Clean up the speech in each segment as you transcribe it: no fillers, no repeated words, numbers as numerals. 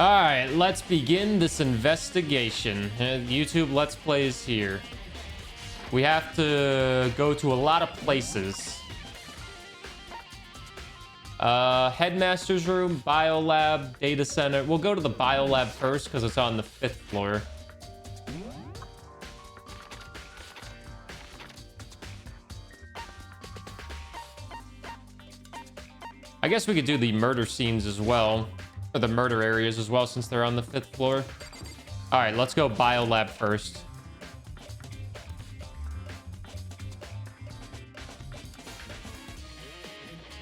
All right, let's begin this investigation. YouTube Let's Plays here. We have to go to a lot of places. Headmaster's room, biolab, data center. We'll go to the biolab first because it's on the 5th floor. I guess we could do the murder scenes as well, or the murder areas as well, since they're on the 5th floor. All right, let's go biolab first.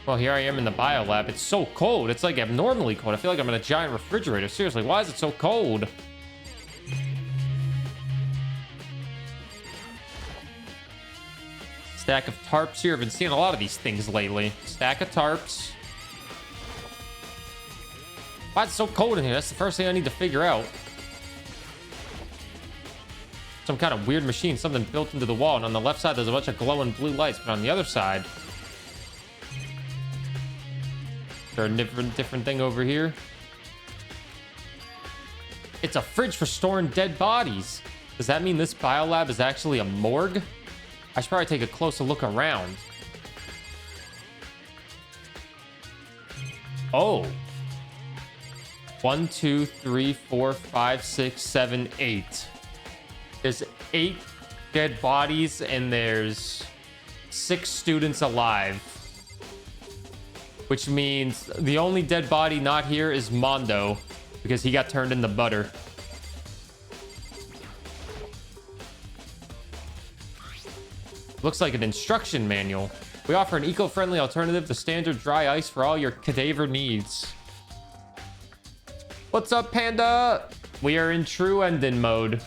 Well, here I am in the biolab. It's so cold. It's like abnormally cold. I feel like I'm in a giant refrigerator. Seriously, why is it so cold? Stack of tarps here. I've been seeing a lot of these things lately. Stack of tarps. Why is it so cold in here? That's the first thing I need to figure out. Some kind of weird machine, something built into the wall, and on the left side there's a bunch of glowing blue lights, but on the other side there's a different thing over here. It's a fridge for storing dead bodies. Does that mean this biolab is actually a morgue? I should probably take a closer look around. Oh. 1, 2, 3, 4, 5, 6, 7, 8. There's 8 dead bodies and there's 6 students alive. Which means the only dead body not here is Mondo, because he got turned into butter. Looks like an instruction manual. We offer an eco-friendly alternative to standard dry ice for all your cadaver needs. What's up, Panda? We are in true ending mode.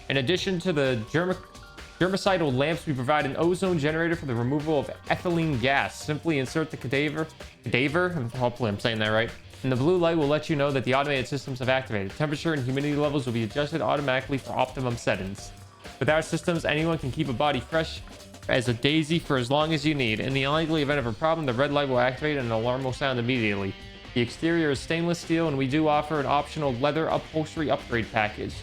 In addition to the germicidal lamps, we provide an ozone generator for the removal of ethylene gas. Simply insert the cadaver, hopefully I'm saying that right, and the blue light will let you know that the automated systems have activated. Temperature and humidity levels will be adjusted automatically for optimum settings. With our systems, anyone can keep a body fresh as a daisy for as long as you need. In the unlikely event of a problem, the red light will activate and an alarm will sound immediately. The exterior is stainless steel, and we do offer an optional leather upholstery upgrade package.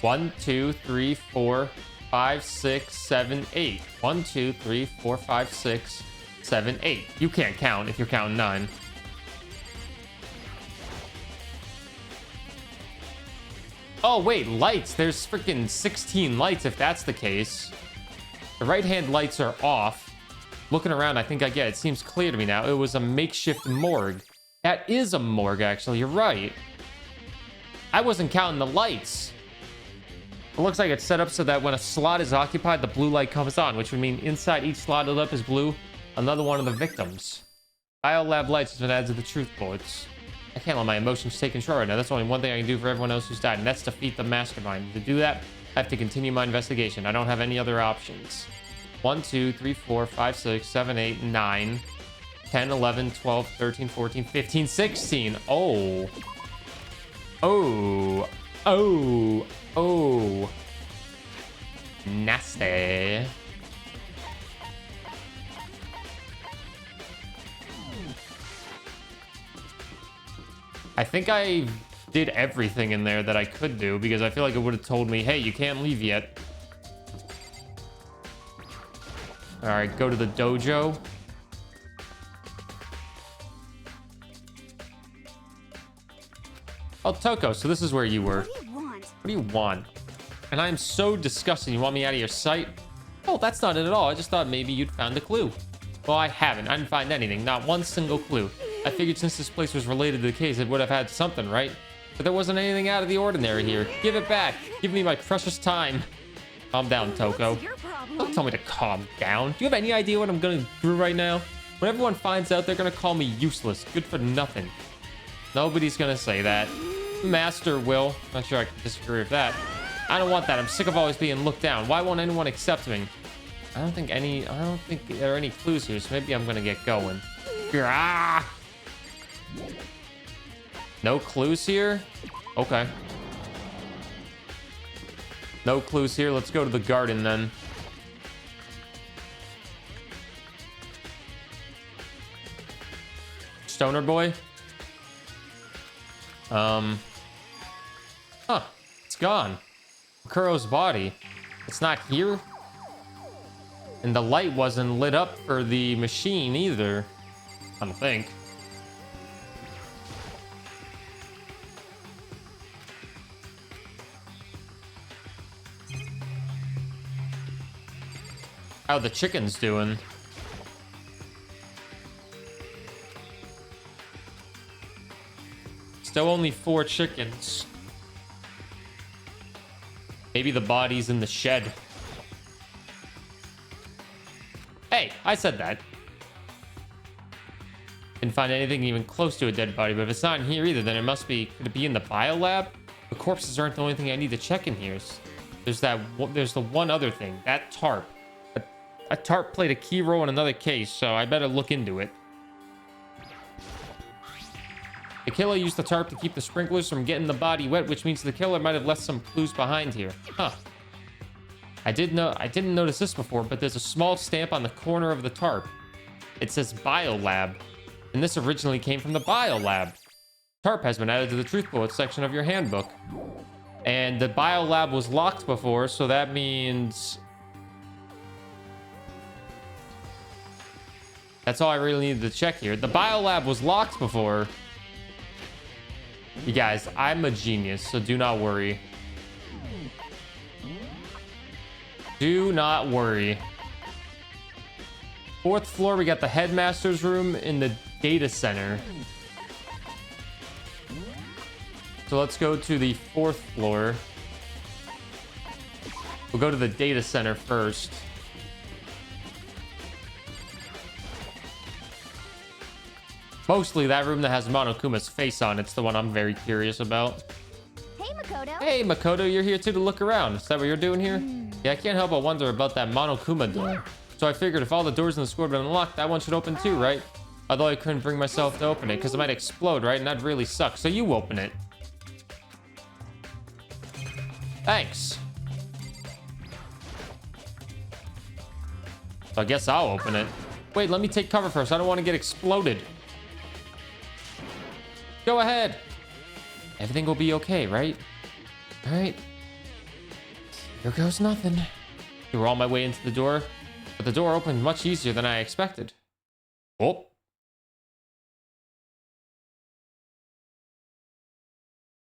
1, 2, 3, 4, 5, 6, 7, 8. 1, 2, 3, 4, 5, 6, 7, 8. You can't count if you're counting 9. Oh, wait, lights. There's freaking 16 lights if that's the case. The right-hand lights are off. Looking around, I think I get it. It seems clear to me now. It was a makeshift morgue. That is a morgue, actually. You're right. I wasn't counting the lights. It looks like it's set up so that when a slot is occupied, the blue light comes on, which would mean inside each slot lit up is blue. Another one of the victims. Biolab lights has been added to the truth boards. I can't let my emotions take control right now. That's only one thing I can do for everyone else who's died, and that's defeat the mastermind. To do that, I have to continue my investigation. I don't have any other options. 1, 2, 3, 4, 5, 6, 7, 8, 9, 10, 11, 12, 13, 14, 15, 16. Oh. Oh. Oh. Oh. Nasty. I think I did everything in there that I could do, because I feel like it would have told me, hey, you can't leave yet. All right, go to the dojo. Oh, Toko, so this is where you were. What do you want? And I am so disgusted. You want me out of your sight? Oh, that's not it at all. I just thought maybe you'd found a clue. Well, I haven't. I didn't find anything. Not one single clue. I figured since this place was related to the case, it would have had something, right? But there wasn't anything out of the ordinary here. Give it back. Give me my precious time. Calm down, Toko. Don't tell me to calm down. Do you have any idea what I'm going through right now? When everyone finds out, they're going to call me useless. Good for nothing. Nobody's going to say that. Master will. Not sure I can disagree with that. I don't want that. I'm sick of always being looked down. Why won't anyone accept me? I don't think there are any clues here, so maybe I'm going to get going. Ah! No clues here? Okay. No clues here. Let's go to the garden then. Stoner boy? Huh. It's gone. Kuro's body. It's not here. And the light wasn't lit up for the machine either. I don't think. How the chicken's doing? Still only 4 chickens. Maybe the body's in the shed. Hey, I said that. Didn't find anything even close to a dead body, but if it's not in here either, then it must be... Could it be in the biolab? The corpses aren't the only thing I need to check in here. There's the one other thing. That tarp. A tarp played a key role in another case, so I better look into it. The killer used the tarp to keep the sprinklers from getting the body wet, which means the killer might have left some clues behind here. Huh. I didn't notice this before, but there's a small stamp on the corner of the tarp. It says Biolab, and this originally came from the Biolab. Tarp has been added to the Truth Bullet section of your handbook. And the Biolab was locked before, so that means... That's all I really needed to check here. The Biolab was locked before. You guys, I'm a genius, so do not worry. Do not worry. 4th floor, we got the headmaster's room in the data center. So let's go to the 4th floor. We'll go to the data center first. Mostly that room that has Monokuma's face on. It's the one I'm very curious about. Hey, Makoto. Hey, Makoto, you're here too to look around. Is that what you're doing here? Yeah, I can't help but wonder about that Monokuma door. So I figured if all the doors in the school have been unlocked, that one should open too, right? Although I couldn't bring myself to open it because it might explode, right? And that'd really suck. So you open it. Thanks. So I guess I'll open it. Wait, let me take cover first. I don't want to get exploded. Go ahead. Everything will be okay, right? All right. Here goes nothing. We were on my way into the door, but the door opened much easier than I expected. Oh.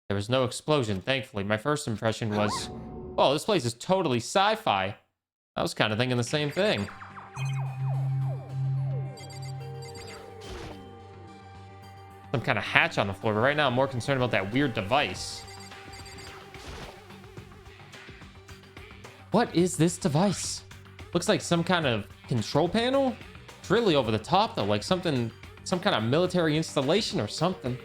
There was no explosion, thankfully. My first impression was, oh, this place is totally sci-fi. I was kind of thinking the same thing. Some kind of hatch on the floor, but right now I'm more concerned about that weird device. What is this device? Looks like some kind of control panel. It's really over the top though, like some kind of military installation or something.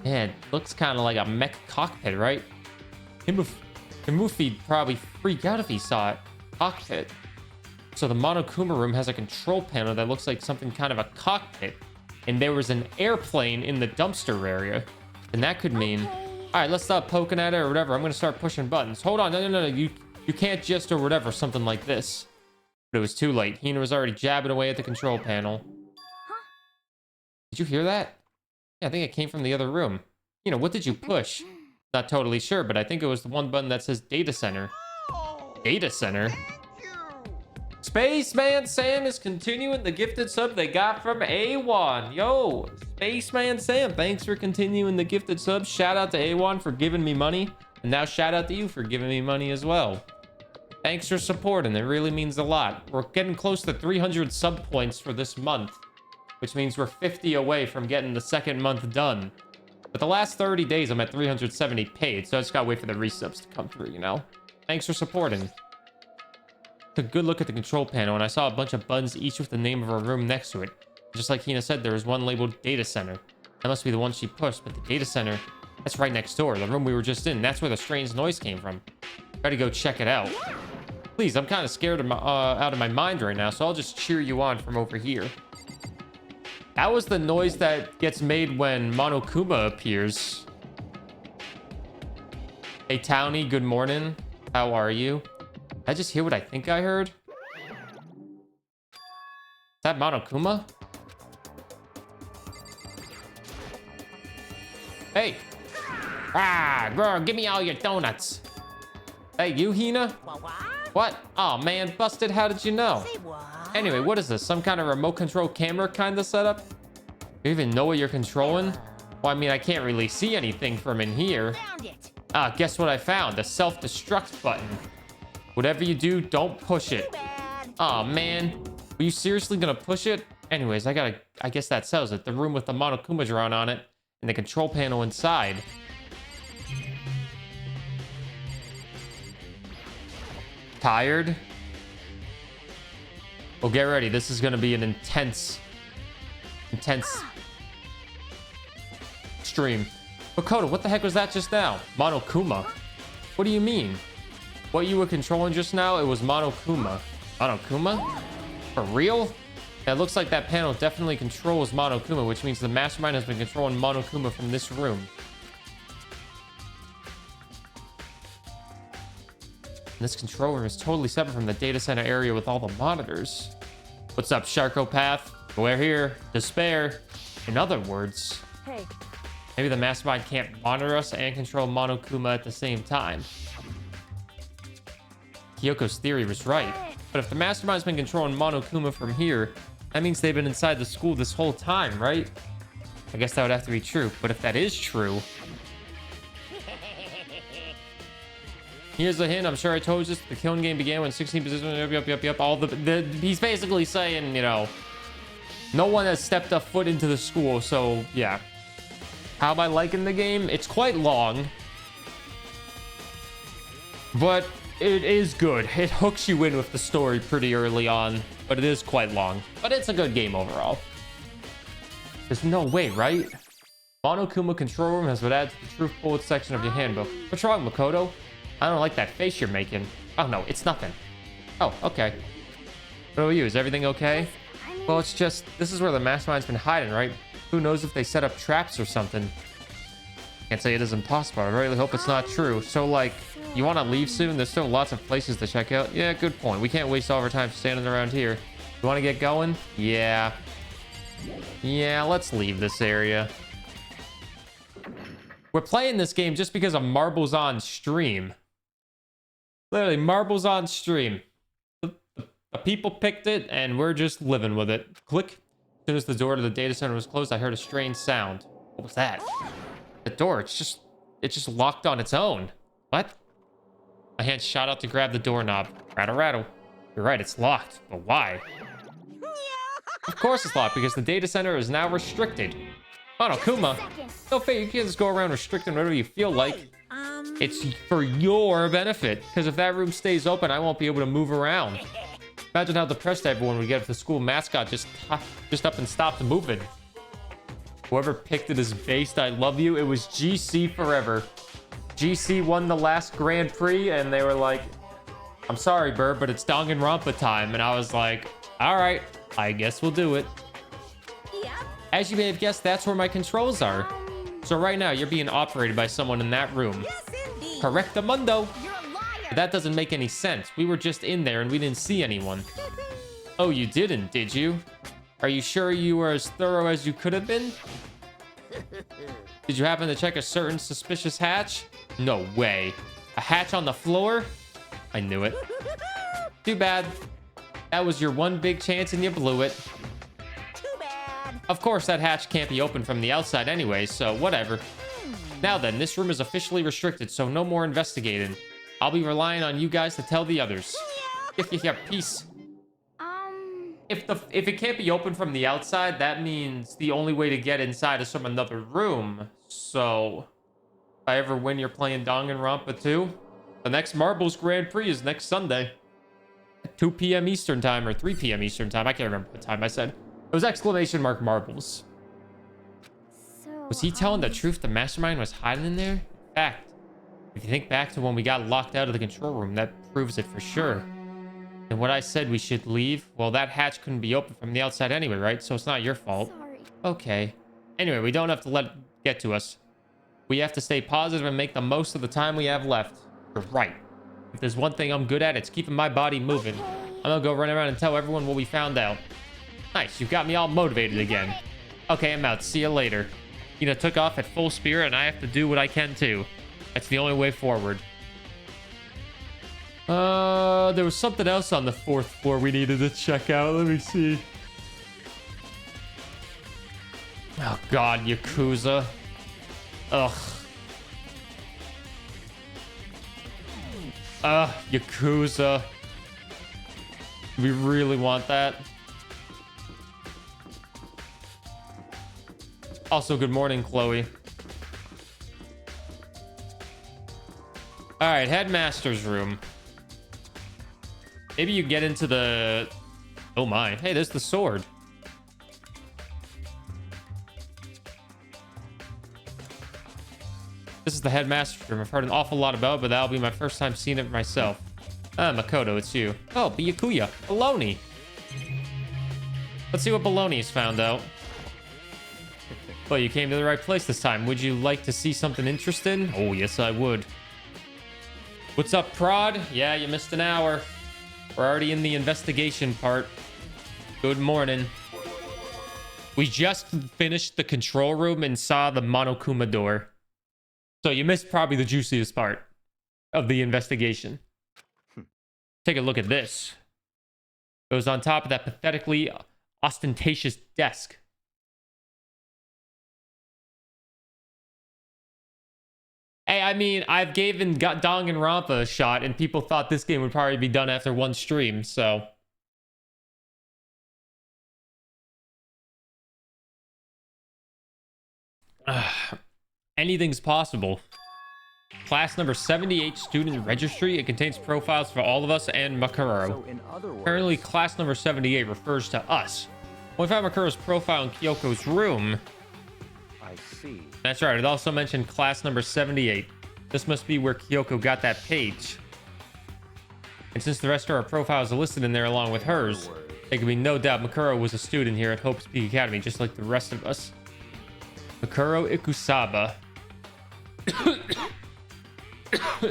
Yeah, it looks kind of like a mech cockpit, right? Himufi'd probably freak out if he saw it. Cockpit. So the Monokuma room has a control panel that looks like something kind of a cockpit. And there was an airplane in the dumpster area. And that could mean... All right, let's stop poking at it or whatever. I'm going to start pushing buttons. Hold on. No. You can't just or whatever. Something like this. But it was too late. Hina was already jabbing away at the control panel. Did you hear that? Yeah, I think it came from the other room. You know, what did you push? Not totally sure, but I think it was the one button that says Data Center. Data Center? Spaceman Sam is continuing the gifted sub they got from A1. Yo, Spaceman Sam, thanks for continuing the gifted sub. Shout out to A1 for giving me money. And now shout out to you for giving me money as well. Thanks for supporting. It really means a lot. We're getting close to 300 sub points for this month, which means we're 50 away from getting the second month done. But the last 30 days, I'm at 370 paid, so I just gotta wait for the resubs to come through, you know? Thanks for supporting. Took a good look at the control panel, and I saw a bunch of buttons, each with the name of a room next to it. Just like Hina said, there was one labeled Data Center. That must be the one she pushed, but the Data Center, that's right next door, the room we were just in. That's where the strange noise came from. Gotta go check it out. Please, I'm kind of scared of out of my mind right now, so I'll just cheer you on from over here. That was the noise that gets made when Monokuma appears. Hey, Townie, good morning. How are you? Did I just hear what I think I heard? Is that Monokuma? Hey, Ah, girl, give me all your donuts. Hey, you, Hina? What? Oh, man, busted. How did you know? Anyway, what is this? Some kind of remote control camera kind of setup? You even know what you're controlling? Well, I mean, I can't really see anything from in here. Ah, guess what I found? A self-destruct button. Whatever you do, don't push it. Oh, man. Are you seriously gonna push it? Anyways, I guess that settles it. The room with the Monokuma drawn on it and the control panel inside. Tired? Well, get ready. This is gonna be an intense stream. Makoto, what the heck was that just now? Monokuma? What do you mean? What you were controlling just now, it was Monokuma. Monokuma? For real? Yeah, it looks like that panel definitely controls Monokuma, which means the mastermind has been controlling Monokuma from this room. And this control room is totally separate from the data center area with all the monitors. What's up, Sharkopath? We're here. Despair. In other words, Hey. Maybe the mastermind can't monitor us and control Monokuma at the same time. Kyoko's theory was right. But if the mastermind's been controlling Monokuma from here, that means they've been inside the school this whole time, right? I guess that would have to be true. But if that is true... Here's a hint. I'm sure I told you this. The killing game began when 16 positions... Yep. All he's basically saying, you know... No one has stepped a foot into the school, so yeah. How am I liking the game? It's quite long. But it is good. It hooks you in with the story pretty early on. But it is quite long. But it's a good game overall. There's no way, right? Monokuma control room has been added to the truth bullet section of your handbook. What's wrong, Makoto? I don't like that face you're making. Oh, no, it's nothing. Oh, okay. What about you? Is everything okay? Well, it's just, this is where the mastermind's been hiding, right? Who knows if they set up traps or something? Can't say it is impossible. I really hope it's not true. So, like, you want to leave soon? There's still lots of places to check out. Yeah, good point. We can't waste all our time standing around here. You want to get going? Yeah. Yeah, let's leave this area. We're playing this game just because of Marbles on stream. Literally, Marbles on stream. The people picked it, and we're just living with it. Click. As soon as the door to the data center was closed, I heard a strange sound. What was that? The door, it's just locked on its own. What? My hand shot out to grab the doorknob. Rattle, rattle. You're right, it's locked. But why? Of course it's locked, because the data center is now restricted. Monokuma. No fair, you can't just go around restricting whatever you feel like. It's for your benefit, because if that room stays open, I won't be able to move around. Imagine how depressed everyone would get if the school mascot just up and stopped moving. Whoever picked it as based, I love you. It was GC forever. GC won the last Grand Prix, and they were like, I'm sorry, Burr, but it's Danganronpa time. And I was like, all right, I guess we'll do it. As you may have guessed, that's where my controls are. So right now, you're being operated by someone in that room. Correctamundo. But that doesn't make any sense. We were just in there and we didn't see anyone. Oh, you didn't, did you? Are you sure you were as thorough as you could have been? Did you happen to check a certain suspicious hatch? No way. A hatch on the floor? I knew it. Too bad. That was your one big chance and you blew it. Too bad. Of course, that hatch can't be opened from the outside anyway, so whatever. Now then, this room is officially restricted, so no more investigating. I'll be relying on you guys to tell the others. Yeah, peace. If it can't be opened from the outside, that means the only way to get inside is from another room. So, if I ever win, you're playing Danganronpa 2. The next Marbles Grand Prix is next Sunday. At 2 p.m. Eastern time or 3 p.m. Eastern time. I can't remember what time I said. It was exclamation mark Marbles. Was he telling the truth? The mastermind was hiding in there? In fact, if you think back to when we got locked out of the control room, that proves it for sure. And what I said we should leave, well, that hatch couldn't be opened from the outside anyway, right? So it's not your fault. Sorry. Okay. Anyway, we don't have to let it get to us. We have to stay positive and make the most of the time we have left. You're right. If there's one thing I'm good at, it's keeping my body moving. I'm gonna go run around and tell everyone what we found out. Nice, you got me all motivated again. Okay, I'm out. See you later. took off at full speed, and I have to do what I can too. That's the only way forward. There was something else on the 4th floor we needed to check out. Let me see. Oh God, Yakuza. Ugh. Yakuza. We really want that. Also, good morning, Chloe. All right, headmaster's room. Maybe you get into the... Oh my. Hey, there's the sword. This is the headmaster's room. I've heard an awful lot about it, but that'll be my first time seeing it myself. Ah, Makoto, it's you. Oh, Byakuya. Baloney. Let's see what Baloney's found out. Well, you came to the right place this time. Would you like to see something interesting? Oh, yes, I would. What's up, Prod? Yeah, you missed an hour. We're already in the investigation part. Good morning. We just finished the control room and saw the Monokuma door. So you missed probably the juiciest part of the investigation. Take a look at this. It was on top of that pathetically ostentatious desk. Hey, I mean, I've given Danganronpa a shot, and people thought this game would probably be done after one stream, so... Anything's possible. Class number 78 student registry. It contains profiles for all of us and Makuro. So in other words, Apparently, class number 78 refers to us. When we found Makuro's profile in Kyoko's room... I see. That's right, it also mentioned class number 78. This must be where Kyoko got that page. And since the rest of our profiles are listed in there along with hers, there can be no doubt Makuro was a student here at Hope's Peak Academy, just like the rest of us. Makuro Ikusaba.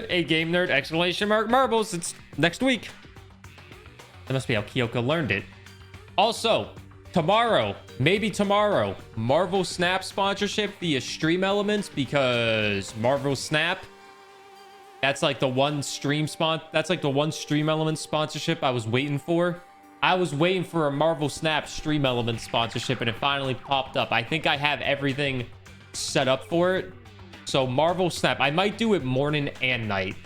A game nerd, exclamation mark, marbles. It's next week. That must be how Kyoko learned it. Also, tomorrow, maybe tomorrow, Marvel Snap sponsorship via Stream Elements, because Marvel Snap, that's like the one stream Elements sponsorship I was waiting for. I was waiting for a Marvel Snap Stream Elements sponsorship, and it finally popped up. I think I have everything set up for it. So Marvel Snap, I might do it morning and night,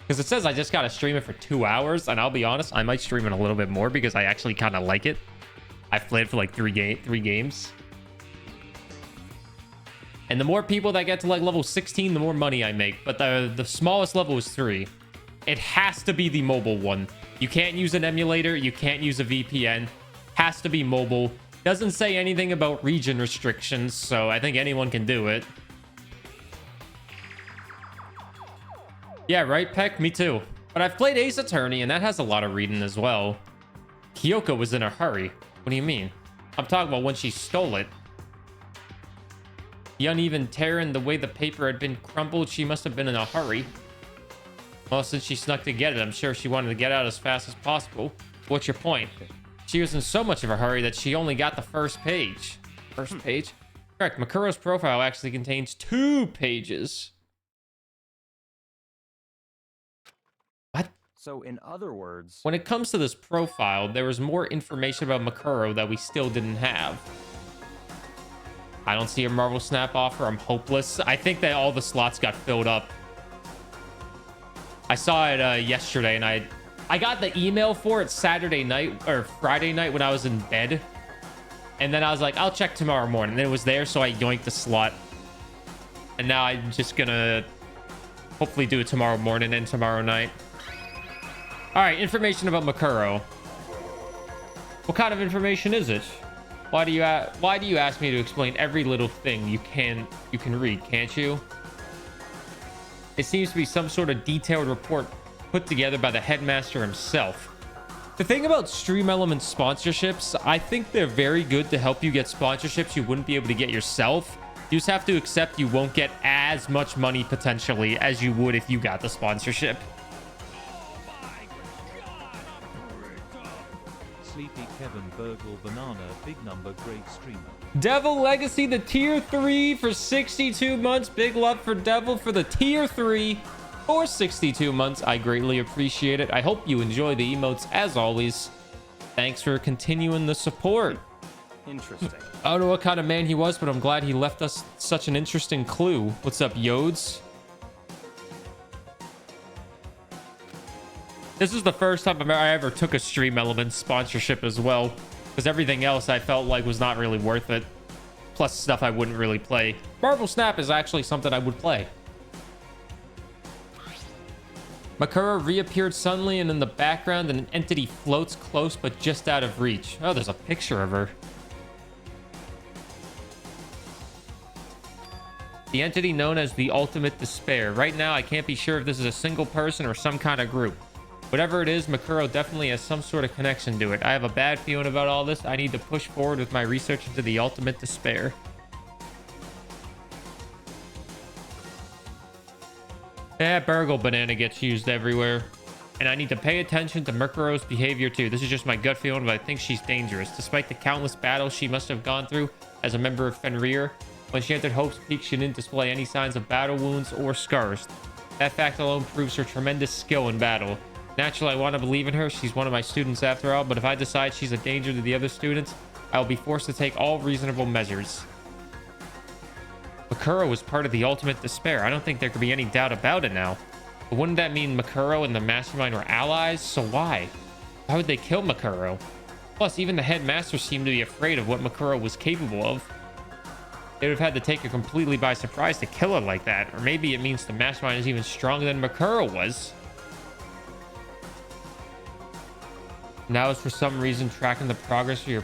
because it says I just gotta stream it for 2 hours, and I'll be honest, I might stream it a little bit more because I actually kind of like it. I've played for like three games. And the more people that get to like level 16, the more money I make. But the smallest level is 3. It has to be the mobile one. You can't use an emulator. You can't use a VPN. Has to be mobile. Doesn't say anything about region restrictions, so I think anyone can do it. Yeah, right, Peck? Me too. But I've played Ace Attorney, and that has a lot of reading as well. Kyoko was in a hurry. What do you mean? I'm talking about when she stole it. The uneven tear and the way the paper had been crumpled, she must have been in a hurry. Well, since she snuck to get it, I'm sure she wanted to get out as fast as possible. What's your point? She was in so much of a hurry that she only got the first page. First page? Correct. Makuro's profile actually contains 2 pages. What? So in other words, When it comes to this profile, there was more information about Makuro that we still didn't have. I don't see a Marvel Snap offer. I'm hopeless. I think that all the slots got filled up. I saw it yesterday, and I got the email for it Saturday night or Friday night when I was in bed. And then I was like, I'll check tomorrow morning. And it was there, so I yoinked the slot. And now I'm just gonna hopefully do it tomorrow morning and tomorrow night. All right, information about Makuro. What kind of information is it? Why do you ask me to explain every little thing you can read, can't you? It seems to be some sort of detailed report put together by the headmaster himself. The thing about Stream Elements sponsorships, I think they're very good to help you get sponsorships you wouldn't be able to get yourself. You just have to accept you won't get as much money potentially as you would if you got the sponsorship. Sleepy Kevin Burgle Banana Big Number Great Streamer. Devil Legacy, the tier 3 for 62 months. Big love for Devil for the tier 3 for 62 months. I greatly appreciate it. I hope you enjoy the emotes as always. Thanks for continuing the support. Interesting. I don't know what kind of man he was, but I'm glad he left us such an interesting clue. What's up, Yodes? This is the first time I ever took a Stream Elements sponsorship as well, because everything else I felt like was not really worth it. Plus stuff I wouldn't really play. Marvel Snap is actually something I would play. Makura reappeared suddenly, and in the background an entity floats close but just out of reach. Oh, there's a picture of her. The entity known as the Ultimate Despair. Right now, I can't be sure if this is a single person or some kind of group. Whatever it is, Makuro definitely has some sort of connection to it. I have a bad feeling about all this. I need to push forward with my research into the Ultimate Despair. Yeah, Burgle Banana gets used everywhere. And I need to pay attention to Makuro's behavior too. This is just my gut feeling, but I think she's dangerous. Despite the countless battles she must have gone through as a member of Fenrir, when she entered Hope's Peak, she didn't display any signs of battle wounds or scars. That fact alone proves her tremendous skill in battle. Naturally, I want to believe in her. She's one of my students after all, but if I decide she's a danger to the other students, I will be forced to take all reasonable measures. Makuro was part of the Ultimate Despair. I don't think there could be any doubt about it now. But wouldn't that mean Makuro and the Mastermind were allies? So why? Why would they kill Makuro? Plus, even the headmaster seemed to be afraid of what Makuro was capable of. They would have had to take her completely by surprise to kill her like that. Or maybe it means the Mastermind is even stronger than Makuro was. Now is for some reason tracking the progress of your...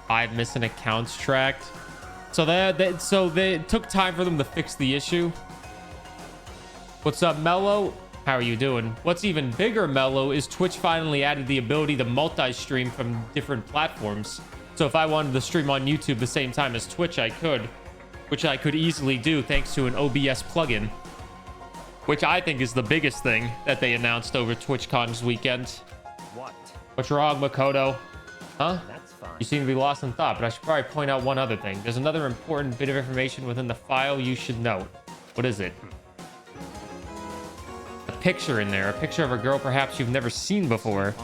Five missing accounts tracked. So they took time for them to fix the issue. What's up, Mello? How are you doing? What's even bigger, Mello, is Twitch finally added the ability to multi-stream from different platforms. So if I wanted to stream on YouTube the same time as Twitch, I could. Which I could easily do thanks to an OBS plugin. Which I think is the biggest thing that they announced over TwitchCon's weekend. What? What's wrong, Makoto? Huh? That's fine. You seem to be lost in thought, but I should probably point out one other thing. There's another important bit of information within the file you should note. What is it? A picture in there. A picture of a girl perhaps you've never seen before.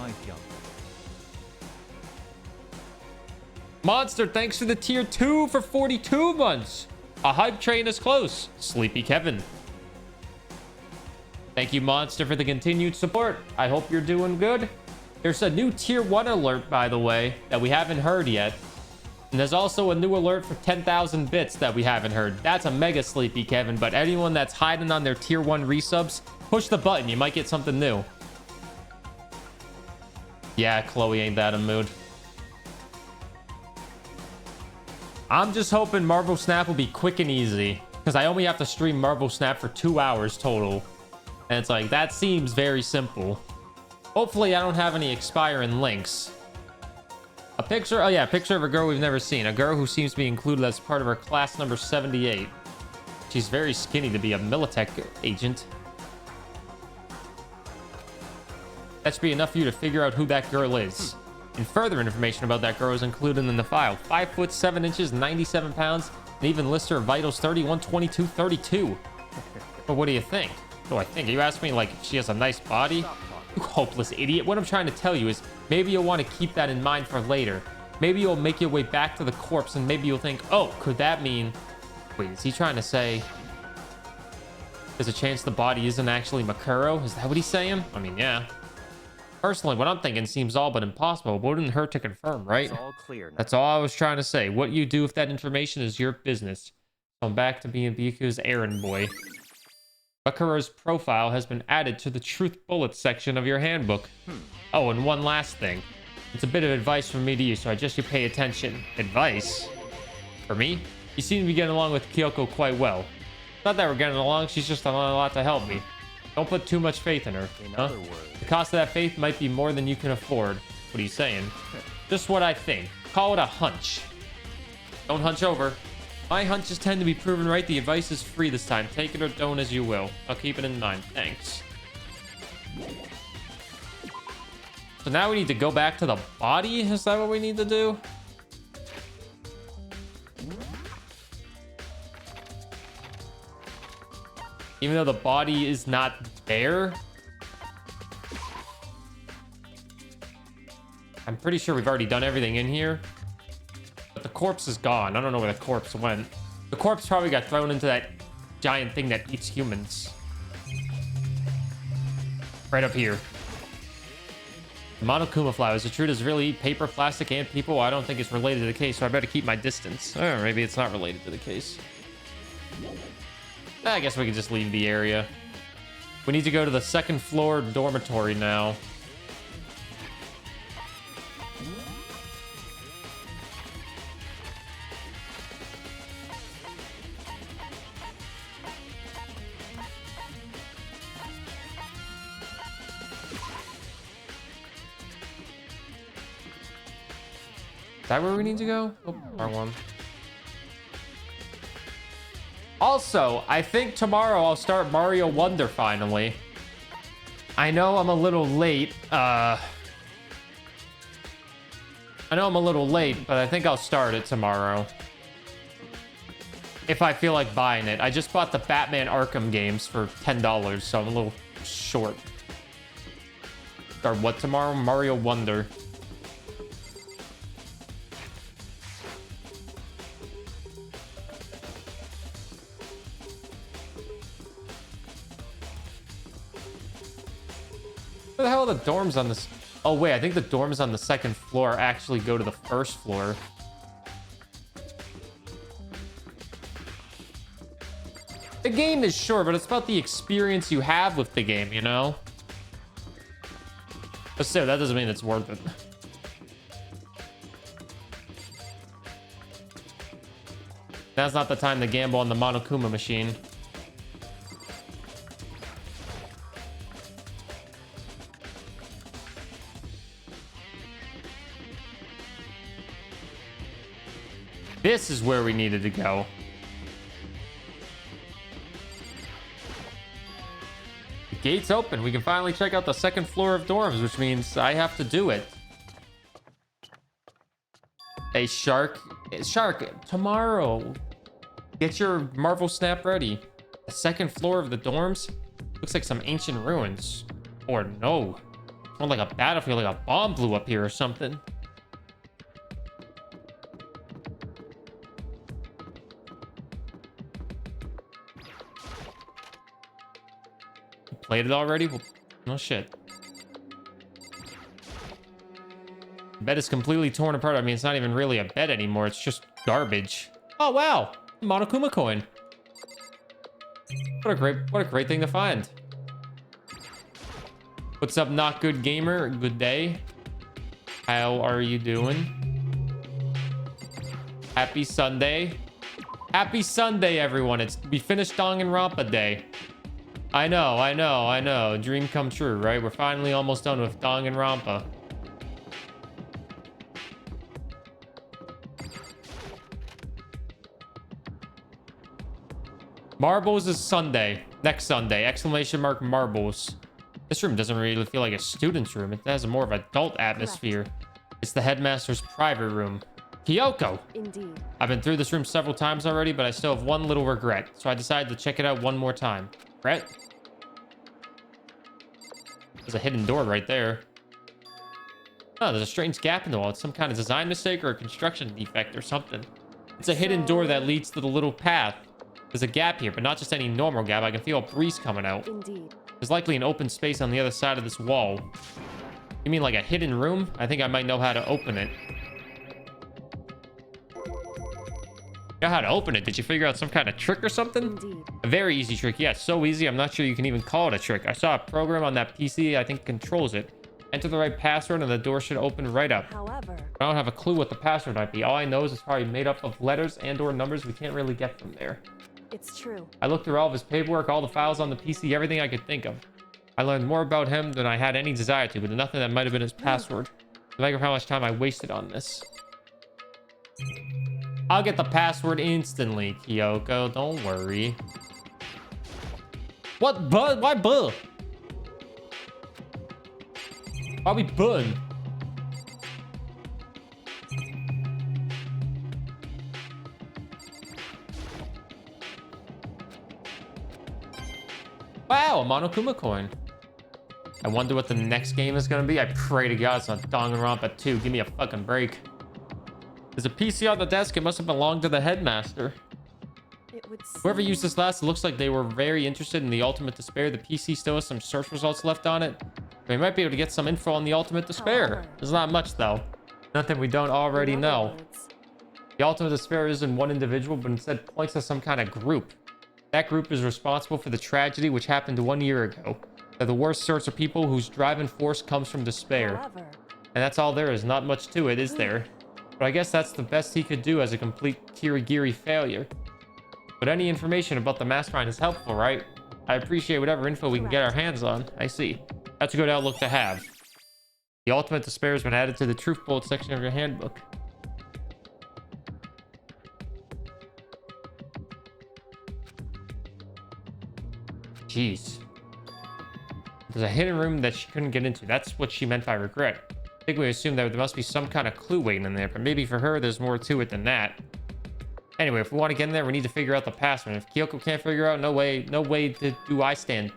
Monster, thanks for the tier 2 for 42 months. A hype train is close. Sleepy Kevin. Thank you, Monster, for the continued support. I hope you're doing good. There's a new tier 1 alert, by the way, that we haven't heard yet. And there's also a new alert for 10,000 bits that we haven't heard. That's a mega Sleepy Kevin, but anyone that's hiding on their tier 1 resubs, push the button. You might get something new. Yeah, Chloe ain't that in mood. I'm just hoping Marvel Snap will be quick and easy, because I only have to stream Marvel Snap for 2 hours total. And it's like, that seems very simple. Hopefully I don't have any expiring links. A picture, oh yeah, a picture of a girl we've never seen. A girl who seems to be included as part of her class number 78. She's very skinny to be a Militech agent. That should be enough for you to figure out who that girl is. And further information about that girl is included in the file. 5 foot 7 inches, 97 pounds, and even lists her vitals 31, 22, 32. But what do you think? What do I think? You asked me like if she has a nice body? You hopeless idiot. What I'm trying to tell you is maybe you'll want to keep that in mind for later. Maybe you'll make your way back to the corpse and maybe you'll think, oh, could that mean... Wait, is he trying to say there's a chance the body isn't actually Makuro? Is that what he's saying? I mean, yeah. Personally, what I'm thinking seems all but impossible. Wouldn't hurt to confirm, right? It's all clear now. That's all I was trying to say. What you do with that information is your business. So I'm back to being Biku's errand boy. Makuro's profile has been added to the truth bullets section of your handbook. Oh, and one last thing. It's a bit of advice from me to you, so I just you pay attention. Advice? For me? You seem to be getting along with Kyoko quite well. Not that we're getting along, she's just done a lot to help me. Don't put too much faith in her. In other words, The cost of that faith might be more than you can afford. What are you saying? Just what I think. Call it a hunch. Don't hunch over. My hunches tend to be proven right. The advice is free this time. Take it or don't as you will. I'll keep it in mind. Thanks. So now we need to go back to the body? Is that what we need to do? Even though the body is not there? I'm pretty sure we've already done everything in here. But the corpse is gone. I don't know where the corpse went. The corpse probably got thrown into that giant thing that eats humans. Right up here. Monokuma flowers. The truth is really eat paper, plastic, and people. I don't think it's related to the case, so I better keep my distance. Or maybe it's not related to the case. I guess we can just leave the area. We need to go to the second floor dormitory now. Is that where we need to go? Oh, wrong one. Also, I think tomorrow I'll start Mario Wonder finally. I know I'm a little late. I know I'm a little late, but I think I'll start it tomorrow. If I feel like buying it. I just bought the Batman Arkham games for $10, so I'm a little short. Start what tomorrow? Mario Wonder. Where the hell are the dorms on this? Oh, wait, I think the dorms on the second floor actually go to the first floor. The game is short, but it's about the experience you have with the game, you know? But still, that doesn't mean it's worth it. Now's not the time to gamble on the Monokuma machine. This is where we needed to go. The gate's open. We can finally check out the second floor of dorms, which means I have to do it. Hey, Shark, tomorrow. Get your Marvel Snap ready. The second floor of the dorms looks like some ancient ruins. Or no. More like a battlefield, like a bomb blew up here or something. Played it already? Well, no shit. Bed is completely torn apart. I mean, it's not even really a bed anymore. It's just garbage. Oh, wow. Monokuma coin. What a great thing to find. What's up, Not Good Gamer? Good day. How are you doing? Happy Sunday. Happy Sunday, everyone. We finished Danganronpa day. I know. Dream come true, right? We're finally almost done with Danganronpa. Marbles is Sunday. Next Sunday. Exclamation mark marbles. This room doesn't really feel like a student's room. It has a more of an adult atmosphere. It's the headmaster's private room. Kyoko! Indeed. I've been through this room several times already, but I still have one little regret. So I decided to check it out one more time. Right? There's a hidden door right there. Oh, there's a strange gap in the wall. It's some kind of design mistake or a construction defect or something. It's a hidden door that leads to the little path. There's a gap here, but not just any normal gap. I can feel a breeze coming out. Indeed. There's likely an open space on the other side of this wall. You mean like a hidden room? I think I might know how to open it. You know how to open it? Did you figure out some kind of trick or something? Indeed. A very easy trick. Yeah, so easy. I'm not sure you can even call it a trick. I saw a program on that PC I think controls it. Enter the right password and the door should open right up. However, I don't have a clue what the password might be. All I know is it's probably made up of letters and or numbers we can't really get from there. It's true. I looked through all of his paperwork, all the files on the PC, everything I could think of. I learned more about him than I had any desire to, but nothing that might have been his password. Think of how much time I wasted on this. I'll get the password instantly, Kyoko. Don't worry. What? Bud? Why buh? Why we bun? Wow, a Monokuma coin. I wonder what the next game is going to be. I pray to God it's not Danganronpa 2. Give me a fucking break. There's a PC on the desk. It must have belonged to the headmaster. Whoever used this last, it looks like they were very interested in the Ultimate Despair. The PC still has some search results left on it. We might be able to get some info on the Ultimate Despair. There's not much, though. Nothing we don't already know. The Ultimate Despair isn't one individual, but instead points to some kind of group. That group is responsible for the tragedy which happened 1 year ago. They're the worst sorts of people whose driving force comes from despair. And that's all there is. Not much to it, is there? But I guess that's the best he could do as a complete Kirigiri failure. But any information about the mastermind is helpful, right? I appreciate whatever info we can get our hands on. I see. That's a good outlook to have. The Ultimate Despair has been added to the Truth Bullet section of your handbook. Jeez. There's a hidden room that she couldn't get into. That's what she meant by regret. I think we assumed that there must be some kind of clue waiting in there, but maybe for her, there's more to it than that. Anyway, if we want to get in there, we need to figure out the password. If Kyoko can't figure out, no way do I stand.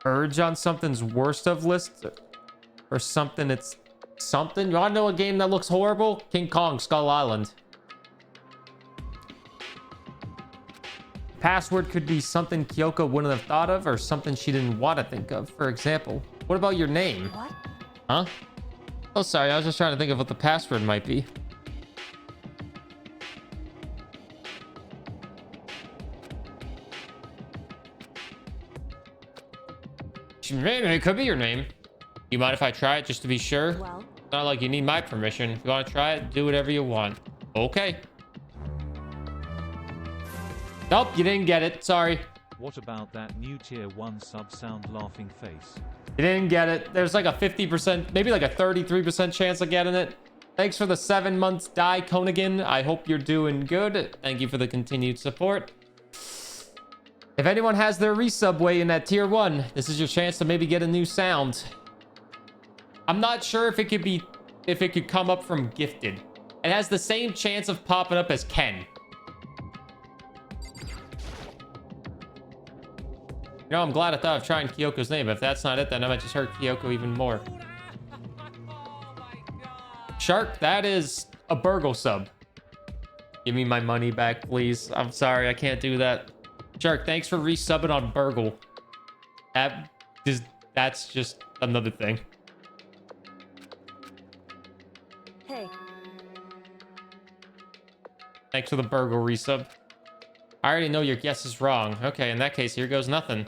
Urge on something's worst of list? Or something it's something? You want to know a game that looks horrible? King Kong, Skull Island. Password could be something Kyoko wouldn't have thought of or something she didn't want to think of. For example, what about your name? What? Huh? Oh, sorry. I was just trying to think of what the password might be. It could be your name. You mind if I try it just to be sure? Well, It's not like you need my permission. If you want to try it, do whatever you want. Okay. Nope, you didn't get it. Sorry. What about that new tier 1 sub sound laughing face? You didn't get it. There's like a 50%, maybe like a 33% chance of getting it. Thanks for the 7 months, Die Konigan. I hope you're doing good. Thank you for the continued support. If anyone has their resub way in that tier 1, this is your chance to maybe get a new sound. I'm not sure if it could come up from gifted. It has the same chance of popping up as Ken. You know, I'm glad I thought of trying Kyoko's name. If that's not it, then I might just hurt Kyoko even more. Shark, that is a Burgle sub. Give me my money back, please. I'm sorry, I can't do that. Shark, thanks for resubbing on Burgle. That's just another thing. hey, Thanks for the Burgle resub. I already know your guess is wrong. Okay, in that case, here goes nothing.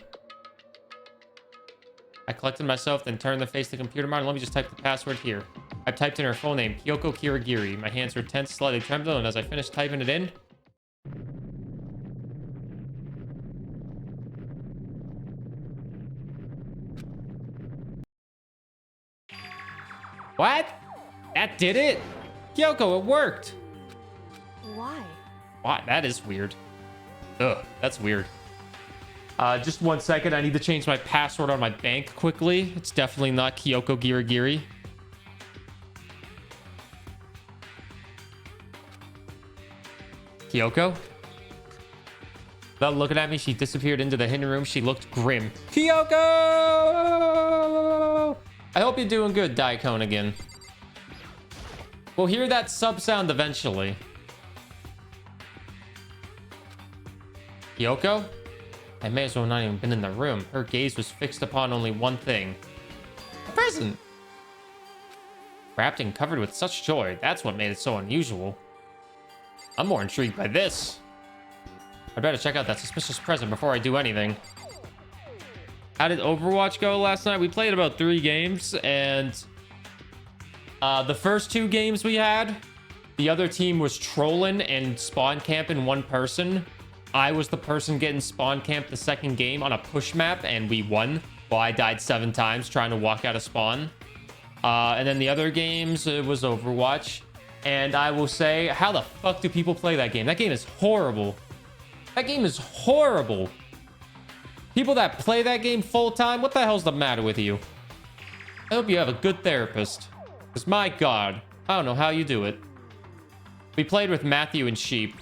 I collected myself, then turned to face the computer monitor. Let me just type the password here. I typed in her full name, Kyoko Kirigiri. My hands were tense, slightly trembling, and as I finished typing it in... What? That did it? Kyoko, it worked! why? What? That is weird. Ugh, that's weird. Just 1 second. I need to change my password on my bank quickly. It's definitely not Kyoko Girigiri. Kyoko? Without looking at me, she disappeared into the hidden room. She looked grim. Kyoko! I hope you're doing good, Daikon again. We'll hear that sub sound eventually. Kyoko? I may as well not even been in the room. Her gaze was fixed upon only one thing. A present! Wrapped and covered with such joy. That's what made it so unusual. I'm more intrigued by this. I better check out that suspicious present before I do anything. How did Overwatch go last night? We played about 3 games, and the first 2 games we had, the other team was trolling and spawn camping one person. I was the person getting spawn camped the second game on a push map, and we won. Well, I died 7 times trying to walk out of spawn. And then the other games, it was Overwatch. And I will say, how the fuck do people play that game? That game is horrible. That game is horrible. People that play that game full time, what the hell's the matter with you? I hope you have a good therapist. Because my God, I don't know how you do it. We played with Matthew and Sheep.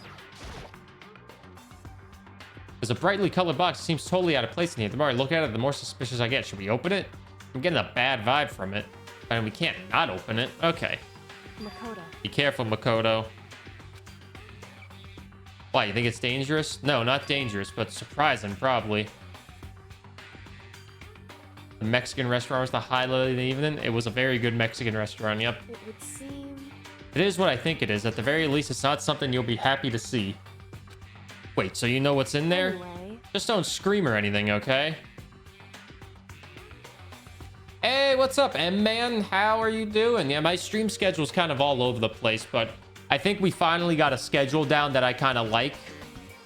There's a brightly colored box. It seems totally out of place in here. The more I look at it, the more suspicious I get. Should we open it? I'm getting a bad vibe from it. And we can't not open it. Okay. Makoto. Be careful, Makoto. Why, you think it's dangerous? No, not dangerous, but surprising, probably. The Mexican restaurant was the highlight of the evening. It was a very good Mexican restaurant, yep. It would seem... It is what I think it is. At the very least, it's not something you'll be happy to see. Wait, so you know what's in there? Anyway. Just don't scream or anything, okay? Hey, what's up, M-Man? How are you doing? Yeah, my stream schedule's kind of all over the place, but I think we finally got a schedule down that I kind of like,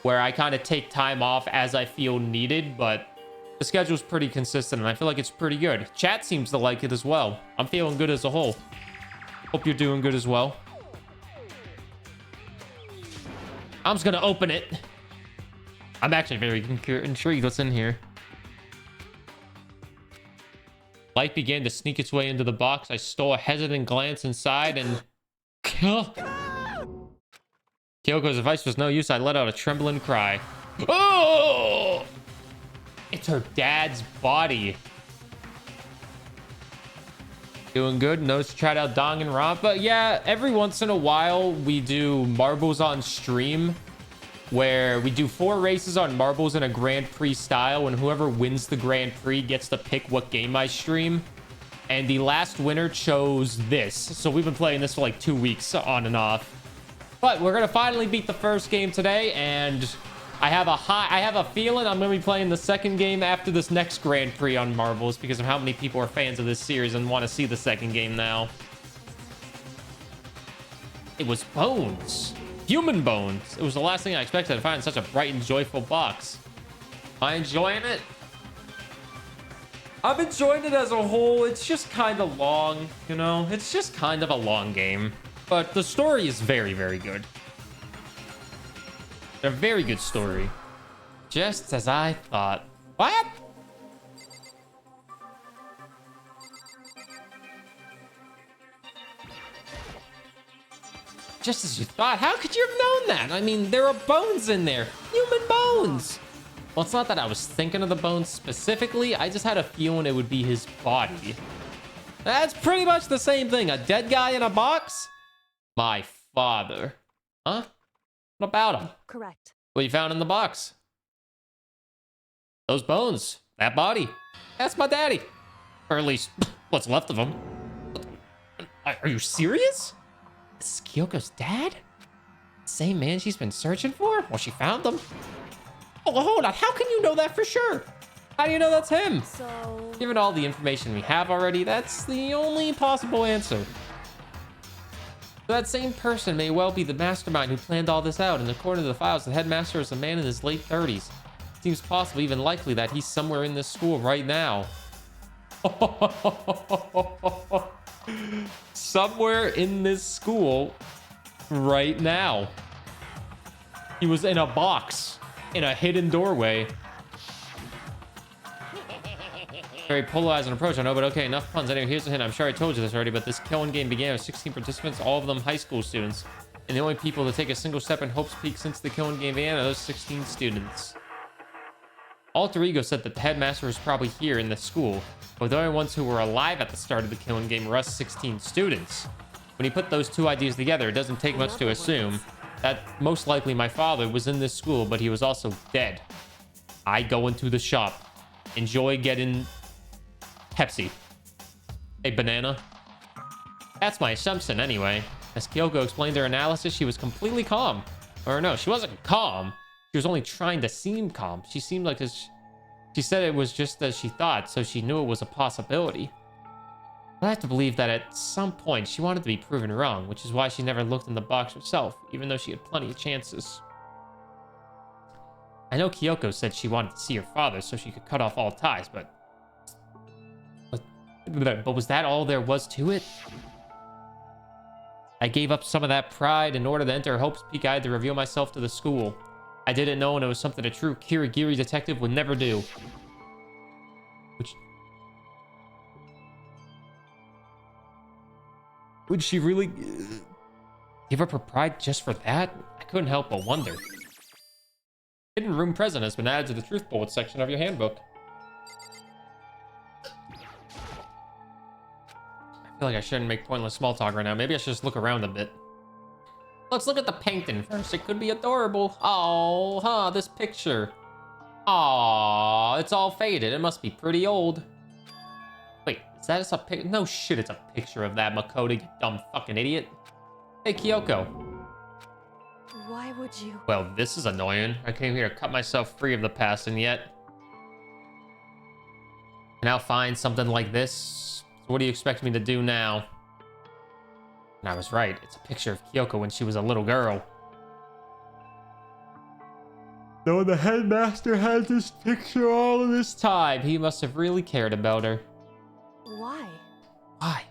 where I kind of take time off as I feel needed, but the schedule's pretty consistent, and I feel like it's pretty good. Chat seems to like it as well. I'm feeling good as a whole. Hope you're doing good as well. I'm just gonna open it. I'm actually very intrigued what's in here. Light began to sneak its way into the box. I stole a hesitant glance inside and... Kyoko's advice was no use. I let out a trembling cry. Oh! It's her dad's body. Doing good. Knows to try out Danganronpa. Yeah, every once in a while we do marbles on stream, where we do 4 races on marbles in a Grand Prix style, and whoever wins the Grand Prix gets to pick what game I stream. And the last winner chose this. So we've been playing this for like 2 weeks on and off. But we're gonna finally beat the first game today, and I have a feeling I'm gonna be playing the second game after this next Grand Prix on marbles because of how many people are fans of this series and want to see the second game now. It was bones. Human bones. It was the last thing I expected to find in such a bright and joyful box. Am I enjoying it? I'm enjoying it as a whole. It's just kind of long, you know? It's just kind of a long game. But the story is very, very good. A very good story. Just as I thought. What? Just as you thought? How could you have known that? I mean, there are bones in there. Human bones. Well, it's not that I was thinking of the bones specifically. I just had a feeling it would be his body. That's pretty much the same thing. A dead guy in a box? My father. Huh? What about him? Correct. What you found in the box? Those bones. That body. That's my daddy. Or at least, what's left of him. Are you serious? This is Kyoko's dad? Same man she's been searching for? Well, she found them. Oh, hold on. How can you know that for sure? How do you know that's him? So... Given all the information we have already, that's the only possible answer. That same person may well be the mastermind who planned all this out, and according to the files, the headmaster is a man in his late 30s. Seems possible, even likely, that he's somewhere in this school right now. Somewhere in this school right now. He was in a box, in a hidden doorway. Very polarizing approach, I know, but okay, enough puns. Anyway, here's the hint. I'm sure I told you this already, but this killing game began with 16 participants, all of them high school students. And the only people to take a single step in Hope's Peak since the killing game began are those 16 students. Alter Ego said that the headmaster was probably here in the school, but the only ones who were alive at the start of the killing game were us 16 students. When he put those two ideas together, it doesn't take much to assume that most likely my father was in this school, but he was also dead. I go into the shop, enjoy getting Pepsi. Hey, banana. That's my assumption anyway. As Kyoko explained her analysis, she was completely calm. Or no, she wasn't calm. She was only trying to seem calm. She seemed like this. She said it was just as she thought, so she knew it was a possibility. I have to believe that at some point she wanted to be proven wrong, which is why she never looked in the box herself, even though she had plenty of chances. I know Kyoko said she wanted to see her father so she could cut off all ties, but But was that all there was to it? I gave up some of that pride in order to enter Hope's Peak. I had to reveal myself to the school. I didn't know, and it was something a true Kirigiri detective would never do. Which... Would she really give up her pride just for that? I couldn't help but wonder. Hidden room present has been added to the truth bullet section of your handbook. I feel like I shouldn't make pointless small talk right now. Maybe I should just look around a bit. Let's look at the painting first. It could be adorable. Oh, huh, this picture. Aw, it's all faded. It must be pretty old. Wait, is that a pic? No shit, it's a picture of that Makoto, you dumb fucking idiot. Hey, Kyoko. Why would you? Well, this is annoying. I came here to cut myself free of the past, and yet... I now find something like this. So what do you expect me to do now? And I was right. It's a picture of Kyoko when she was a little girl. Though the headmaster has this picture all of this time, he must have really cared about her. Why? Why?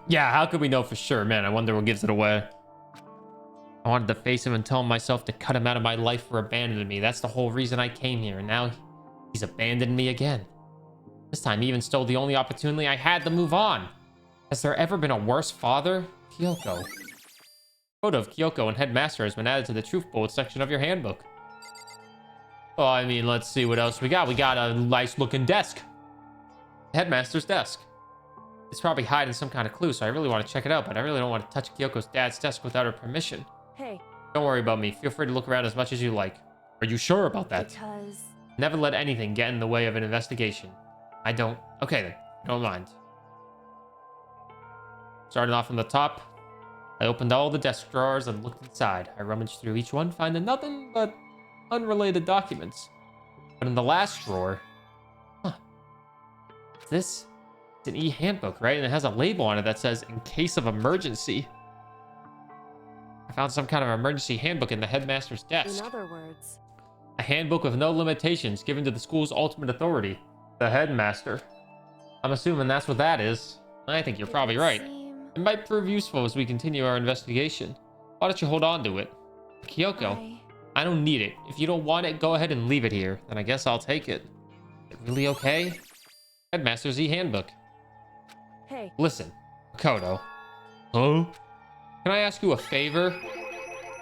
Yeah, how could we know for sure? Man, I wonder what gives it away. I wanted to face him and tell myself to cut him out of my life for abandoning me. That's the whole reason I came here, and now he's abandoned me again. This time he even stole the only opportunity I had to move on. Has there ever been a worse father? Kyoko. Photo of Kyoko and Headmaster has been added to the truth bullet section of your handbook. Oh, I mean, let's see what else we got. We got a nice looking desk. Headmaster's desk. It's probably hiding some kind of clue, so I really want to check it out, but I really don't want to touch Kyoko's dad's desk without her permission. Hey. Don't worry about me. Feel free to look around as much as you like. Are you sure about that? Because... Never let anything get in the way of an investigation. I don't... Okay then. Don't mind. Starting off from the top, I opened all the desk drawers and looked inside. I rummaged through each one, finding nothing but unrelated documents. But in the last drawer... Huh. This... It's an e-handbook, right? And it has a label on it that says, in case of emergency. I found some kind of emergency handbook in the headmaster's desk. In other words... A handbook with no limitations given to the school's ultimate authority, the headmaster. I'm assuming that's what that is. I think you're probably right. It might prove useful as we continue our investigation. Why don't you hold on to it? Kyoko, I don't need it. If you don't want it, go ahead and leave it here. Then I guess I'll take it. Is it really okay? Headmaster's e-handbook. Hey. Listen, Makoto. Huh? Can I ask you a favor?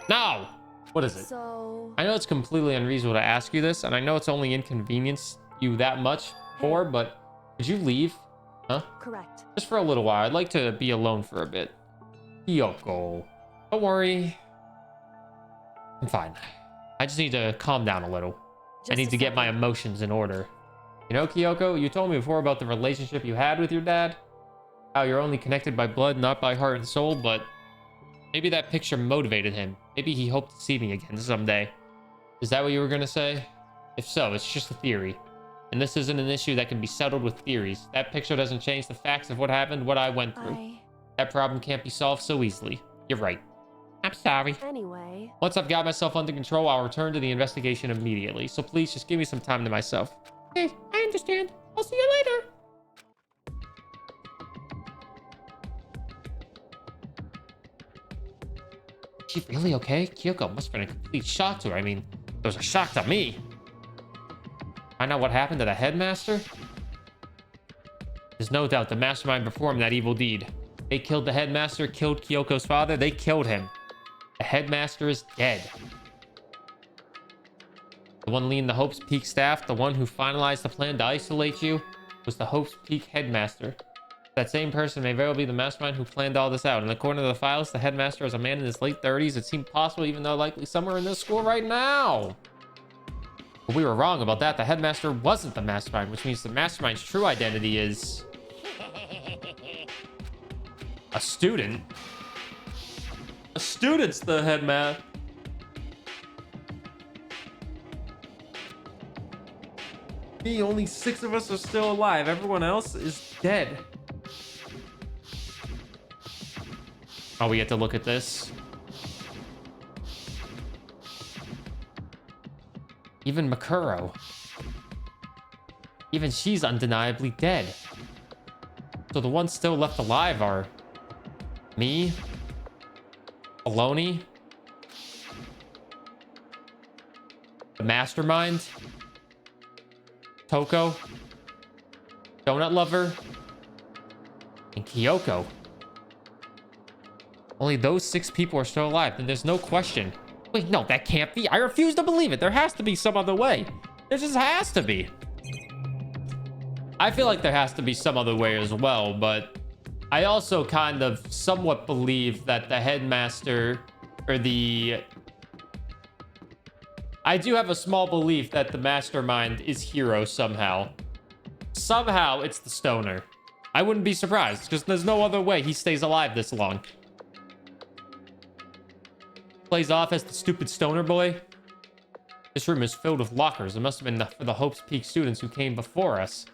No! What is it? So... I know it's completely unreasonable to ask you this, and I know it's only inconvenienced you that much for, but could you leave? Huh? Correct. Just for a little while. I'd like to be alone for a bit. Kyoko. Don't worry. I'm fine. I just need to calm down a little. I need to get my emotions in order. You know, Kyoko, you told me before about the relationship you had with your dad. How you're only connected by blood, not by heart and soul, but maybe that picture motivated him. Maybe he hoped to see me again someday. Is that what you were gonna say? If so, it's just a theory. And this isn't an issue that can be settled with theories. That picture doesn't change the facts of what happened, what I went through. That problem can't be solved so easily. You're right. I'm sorry. Anyway. Once I've got myself under control, I'll return to the investigation immediately. So please just give me some time to myself. Okay, I understand. I'll see you later. Is she really okay? Kyoko must have been a complete shock to her. I mean, it was a shock to me. Find out what happened to the headmaster? There's no doubt the mastermind performed that evil deed. They killed the headmaster, killed Kyoko's father. They killed him. The headmaster is dead. The one leading the Hope's Peak staff, the one who finalized the plan to isolate you, was the Hope's Peak headmaster. That same person may very well be the mastermind who planned all this out. And according to the files, the headmaster is a man in his late 30s. It seemed possible, even though likely somewhere in this school right now. But we were wrong about that. The headmaster wasn't the mastermind, which means the mastermind's true identity is a student. A student's the headmaster. Me, only 6 of us are still alive. Everyone else is dead. Oh, we get to look at this. Even Makuro. Even she's undeniably dead. So the ones still left alive are me, Aloni, the mastermind, Toko, Donut Lover, and Kyoko. Only those 6 people are still alive, then there's no question. Wait, no, that can't be. I refuse to believe it. There has to be some other way. There just has to be. I feel like there has to be some other way as well, but I also kind of somewhat believe that the headmaster or the... I do have a small belief that the mastermind is Hero somehow. Somehow it's the stoner. I wouldn't be surprised because there's no other way he stays alive this long. Plays off as the stupid stoner boy. This room is filled with lockers. It must have been for the Hope's Peak students who came before us.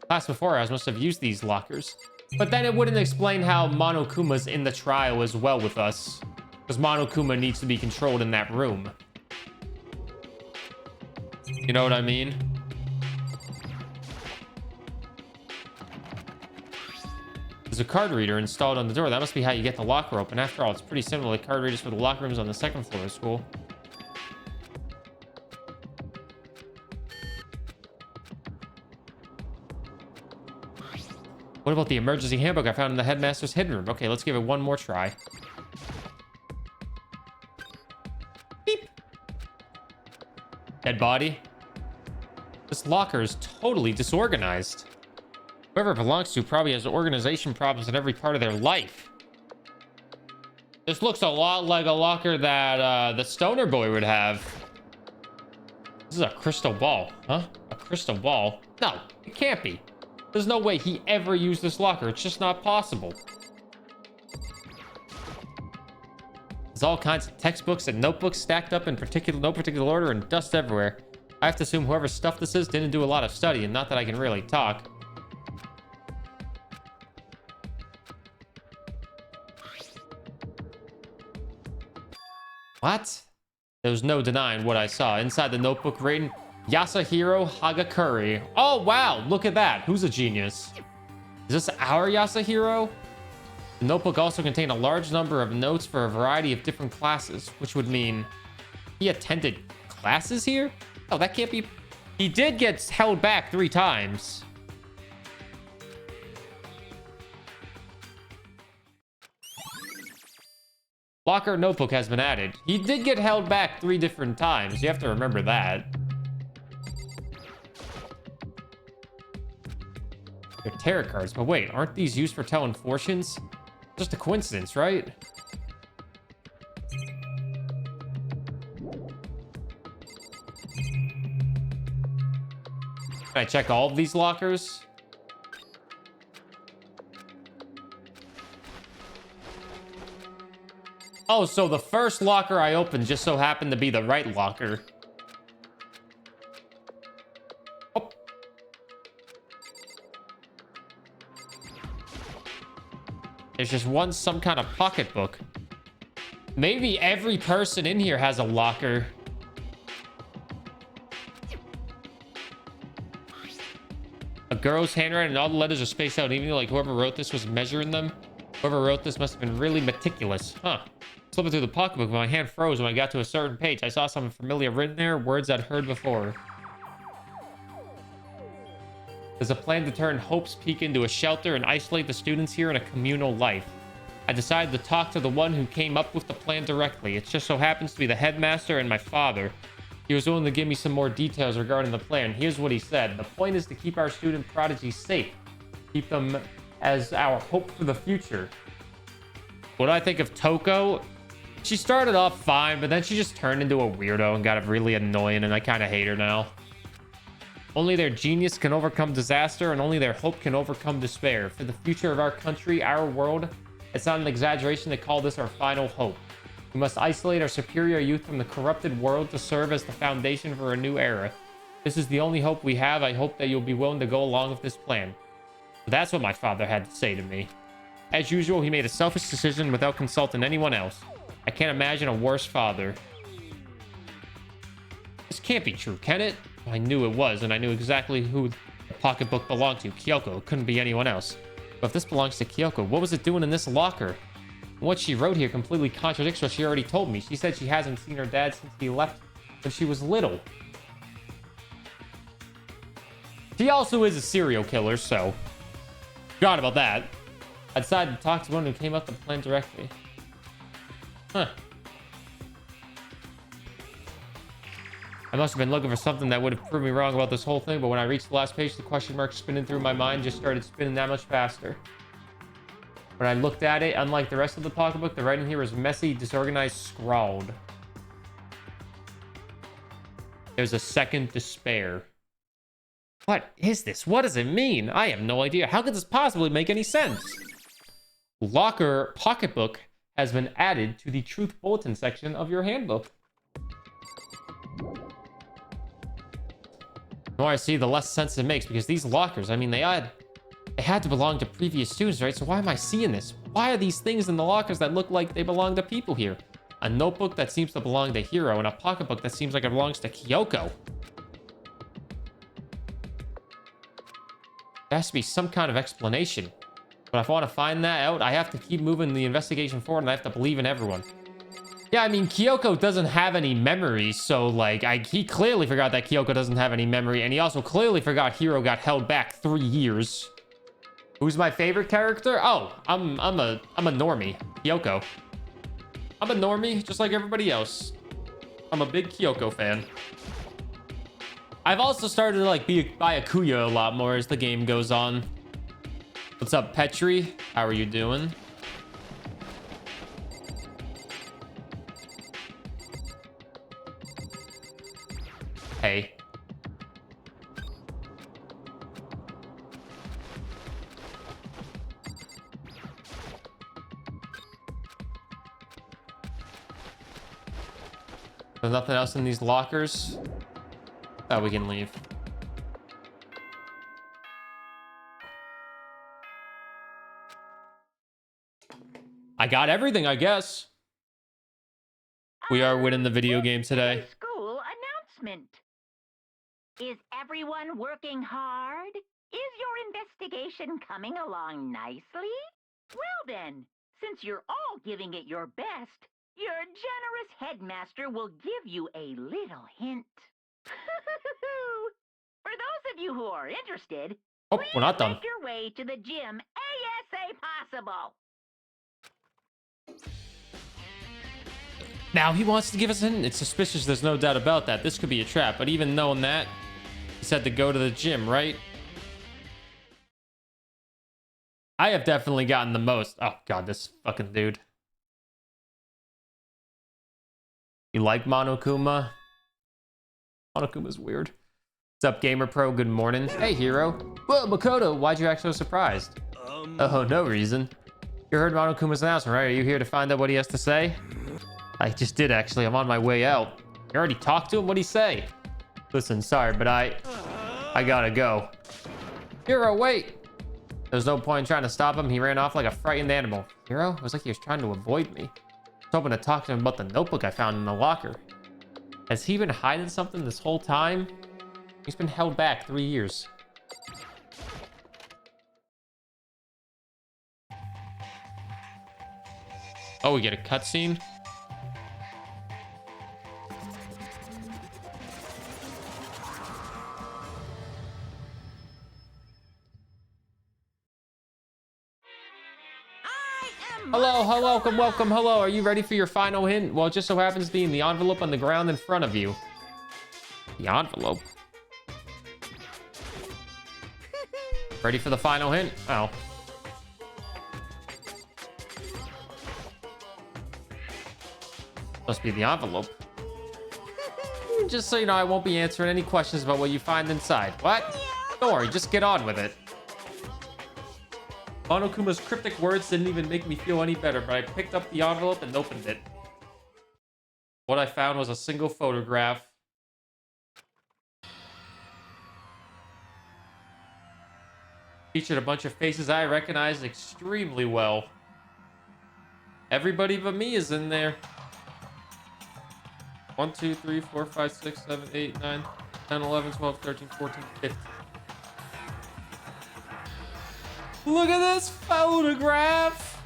Class before us must have used these lockers. But then it wouldn't explain how Monokuma's in the trial as well with us. Because Monokuma needs to be controlled in that room. You know what I mean? There's a card reader installed on the door. That must be how you get the locker open. After all, it's pretty simple. The card readers for the locker rooms on the 2nd floor of school. What about the emergency handbook I found in the headmaster's hidden room? Okay, let's give it one more try. Beep. Dead body. This locker is totally disorganized. Whoever it belongs to probably has organization problems in every part of their life. This looks a lot like a locker that the stoner boy would have. This is a crystal ball, huh? A crystal ball? No, it can't be. There's no way he ever used this locker. It's just not possible. There's all kinds of textbooks and notebooks stacked up in no particular order and dust everywhere. I have to assume whoever's stuff this is didn't do a lot of studying. Not that I can really talk. What? There was no denying what I saw. Inside the notebook written, Yasuhiro Hagakure. Oh, wow. Look at that. Who's a genius? Is this our Yasuhiro? The notebook also contained a large number of notes for a variety of different classes, which would mean he attended classes here? Oh, that can't be... He did get held back 3 times. Locker notebook has been added. He did get held back 3 different times. You have to remember that. They're tarot cards, but wait, aren't these used for telling fortunes? Just a coincidence, right? Can I check all of these lockers? Oh, so the first locker I opened just so happened to be the right locker. Oh. There's just some kind of pocketbook. Maybe every person in here has a locker. A girl's handwriting and all the letters are spaced out evenly, like whoever wrote this was measuring them. Whoever wrote this must have been really meticulous. Huh. Slipping through the pocketbook, my hand froze when I got to a certain page. I saw something familiar written there, words I'd heard before. There's a plan to turn Hope's Peak into a shelter and isolate the students here in a communal life. I decided to talk to the one who came up with the plan directly. It just so happens to be the headmaster and my father. He was willing to give me some more details regarding the plan. Here's what he said. The point is to keep our student prodigies safe. Keep them as our hope for the future. What do I think of Toko? She started off fine, but then she just turned into a weirdo and got really annoying, and I kind of hate her now. Only their genius can overcome disaster, and only their hope can overcome despair. For the future of our country, our world, it's not an exaggeration to call this our final hope. We must isolate our superior youth from the corrupted world to serve as the foundation for a new era. This is the only hope we have. I hope that you'll be willing to go along with this plan. That's what my father had to say to me. As usual, he made a selfish decision without consulting anyone else. I can't imagine a worse father. This can't be true, can it? I knew it was, and I knew exactly who the pocketbook belonged to. Kyoko. It couldn't be anyone else. But if this belongs to Kyoko, what was it doing in this locker? What she wrote here completely contradicts what she already told me. She said she hasn't seen her dad since he left when she was little. She also is a serial killer, so... Forgot about that. I decided to talk to one who came up with the plan directly. Huh. I must have been looking for something that would have proved me wrong about this whole thing, but when I reached the last page, the question mark spinning through my mind just started spinning that much faster. When I looked at it, unlike the rest of the pocketbook, the writing here was messy, disorganized, scrawled. There's a second to spare. What is this? What does it mean? I have no idea. How could this possibly make any sense? Locker pocketbook has been added to the Truth Bulletin section of your handbook. The more I see, the less sense it makes, because these lockers, I mean, they had to belong to previous students, right? So why am I seeing this? Why are these things in the lockers that look like they belong to people here? A notebook that seems to belong to Hiro and a pocketbook that seems like it belongs to Kyoko. There has to be some kind of explanation. But if I want to find that out, I have to keep moving the investigation forward and I have to believe in everyone. Yeah, I mean, Kyoko doesn't have any memories, so, like, he clearly forgot that Kyoko doesn't have any memory, and he also clearly forgot Hiro got held back 3 years. Who's my favorite character? Oh, I'm a normie. Kyoko. I'm a normie, just like everybody else. I'm a big Kyoko fan. I've also started to, like, buy Akuya a lot more as the game goes on. What's up, Petri? How are you doing? Hey. There's nothing else in these lockers. Oh, we can leave. I got everything, I guess. We are winning the video game today. School announcement. Is everyone working hard? Is your investigation coming along nicely? Well then, since you're all giving it your best, your generous headmaster will give you a little hint. For those of you who are interested, Oh, we're not done. make your way to the gym ASA possible. Now he wants to give us a hint. It's suspicious, there's no doubt about that. This could be a trap, but even knowing that, he said to go to the gym, right? I have definitely gotten the most. Oh god, this fucking dude. You like Monokuma? Monokuma's weird. What's up, Gamer Pro? Good morning. Hey, Hiro. Whoa, Makoto, why'd you act so surprised? Oh, no reason. You heard Monokuma's announcement, right? Are you here to find out what he has to say? I just did, actually. I'm on my way out. You already talked to him? What'd he say? Listen, sorry, but I gotta go. Hiro, wait! There's no point in trying to stop him. He ran off like a frightened animal. Hiro? It was like he was trying to avoid me. I was hoping to talk to him about the notebook I found in the locker. Has he been hiding something this whole time? He's been held back 3 years. Oh, we get a cutscene? Hello, welcome, hello. Are you ready for your final hint? Well, it just so happens to be in the envelope on the ground in front of you. The envelope? Ready for the final hint? Oh. Must be the envelope. Just so you know, I won't be answering any questions about what you find inside. What? Don't worry, just get on with it. Monokuma's cryptic words didn't even make me feel any better, but I picked up the envelope and opened it. What I found was a single photograph. Featured a bunch of faces I recognized extremely well. Everybody but me is in there. 1, 2, 3, 4, 5, 6, 7, 8, 9, 10, 11, 12, 13, 14, 15. Look at this photograph.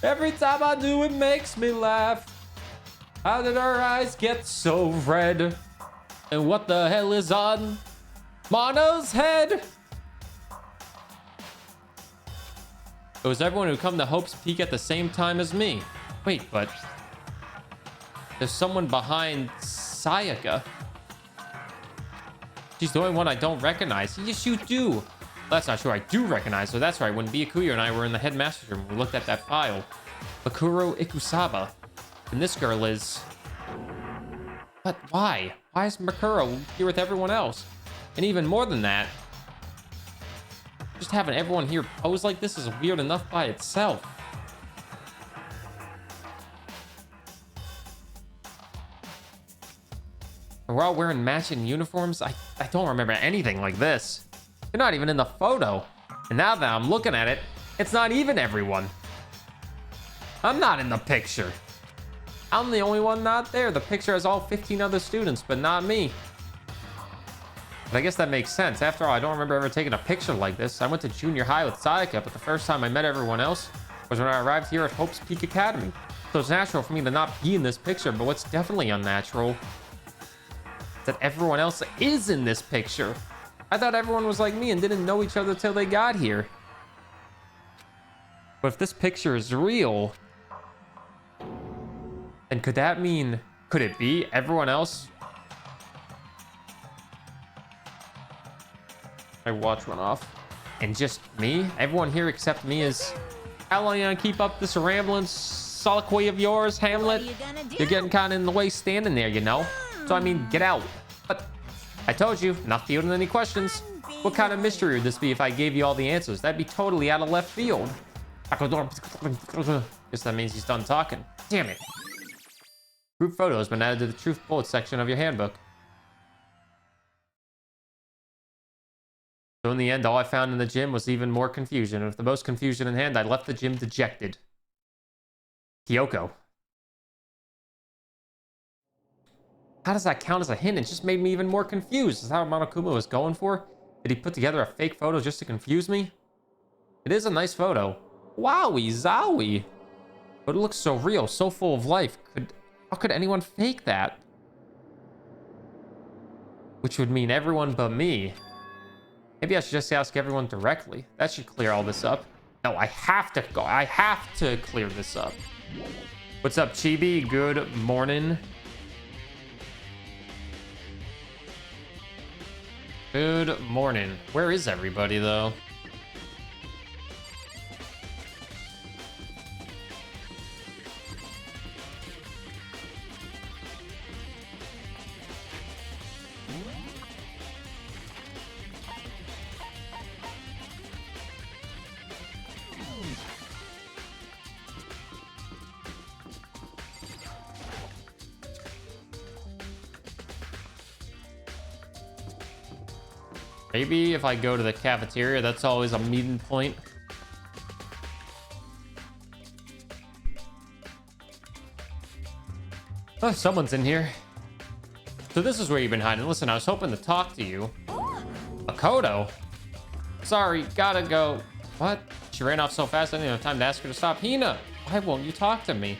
Every time I do, it makes me laugh. How did our eyes get so red? And what the hell is on Mono's head? It was everyone who come to Hope's Peak at the same time as me. Wait, but there's someone behind Sayaka. She's the only one I don't recognize. Yes, you do. Well, that's not true. I do recognize her. That's right. When Byakuya and I were in the headmaster's room, we looked at that file. Bakuro Ikusaba. And this girl is... But why? Why is Makuro here with everyone else? And even more than that, just having everyone here pose like this is weird enough by itself. And we're all wearing matching uniforms. I don't remember anything like this. You're not even in the photo. And now that I'm looking at it, it's not even everyone. I'm not in the picture. I'm the only one not there. The picture has all 15 other students, but not me. But I guess that makes sense. After all, I don't remember ever taking a picture like this. I went to junior high with Sayaka, but the first time I met everyone else was when I arrived here at Hope's Peak Academy. So it's natural for me to not be in this picture, but what's definitely unnatural is that everyone else is in this picture. I thought everyone was like me and didn't know each other till they got here. But if this picture is real, then could that mean, could it be everyone else? My watch went off. And just me? Everyone here except me is... How long are you gonna keep up this rambling soliloquy of yours, Hamlet? You're getting kind of in the way standing there, you know? So I mean, get out. But I told you, not fielding any questions. What kind of mystery would this be if I gave you all the answers? That'd be totally out of left field. Guess that means he's done talking. Damn it. Group photo has been added to the truth bullet section of your handbook. So in the end, all I found in the gym was even more confusion. And with the most confusion in hand, I left the gym dejected. Kyoko. How does that count as a hint? It just made me even more confused. Is that what Monokuma was going for? Did he put together a fake photo just to confuse me? It is a nice photo. Wowie zowie. But it looks so real, so full of life. How could anyone fake that? Which would mean everyone but me. Maybe I should just ask everyone directly. That should clear all this up. No, I have to go. I have to clear this up. What's up, Chibi? Good morning. Good morning. Where is everybody, though? Maybe if I go to the cafeteria, that's always a meeting point. Oh, someone's in here. So this is where you've been hiding. Listen, I was hoping to talk to you. Makoto? Sorry, gotta go. What? She ran off so fast I didn't have time to ask her to stop. Hina, why won't you talk to me?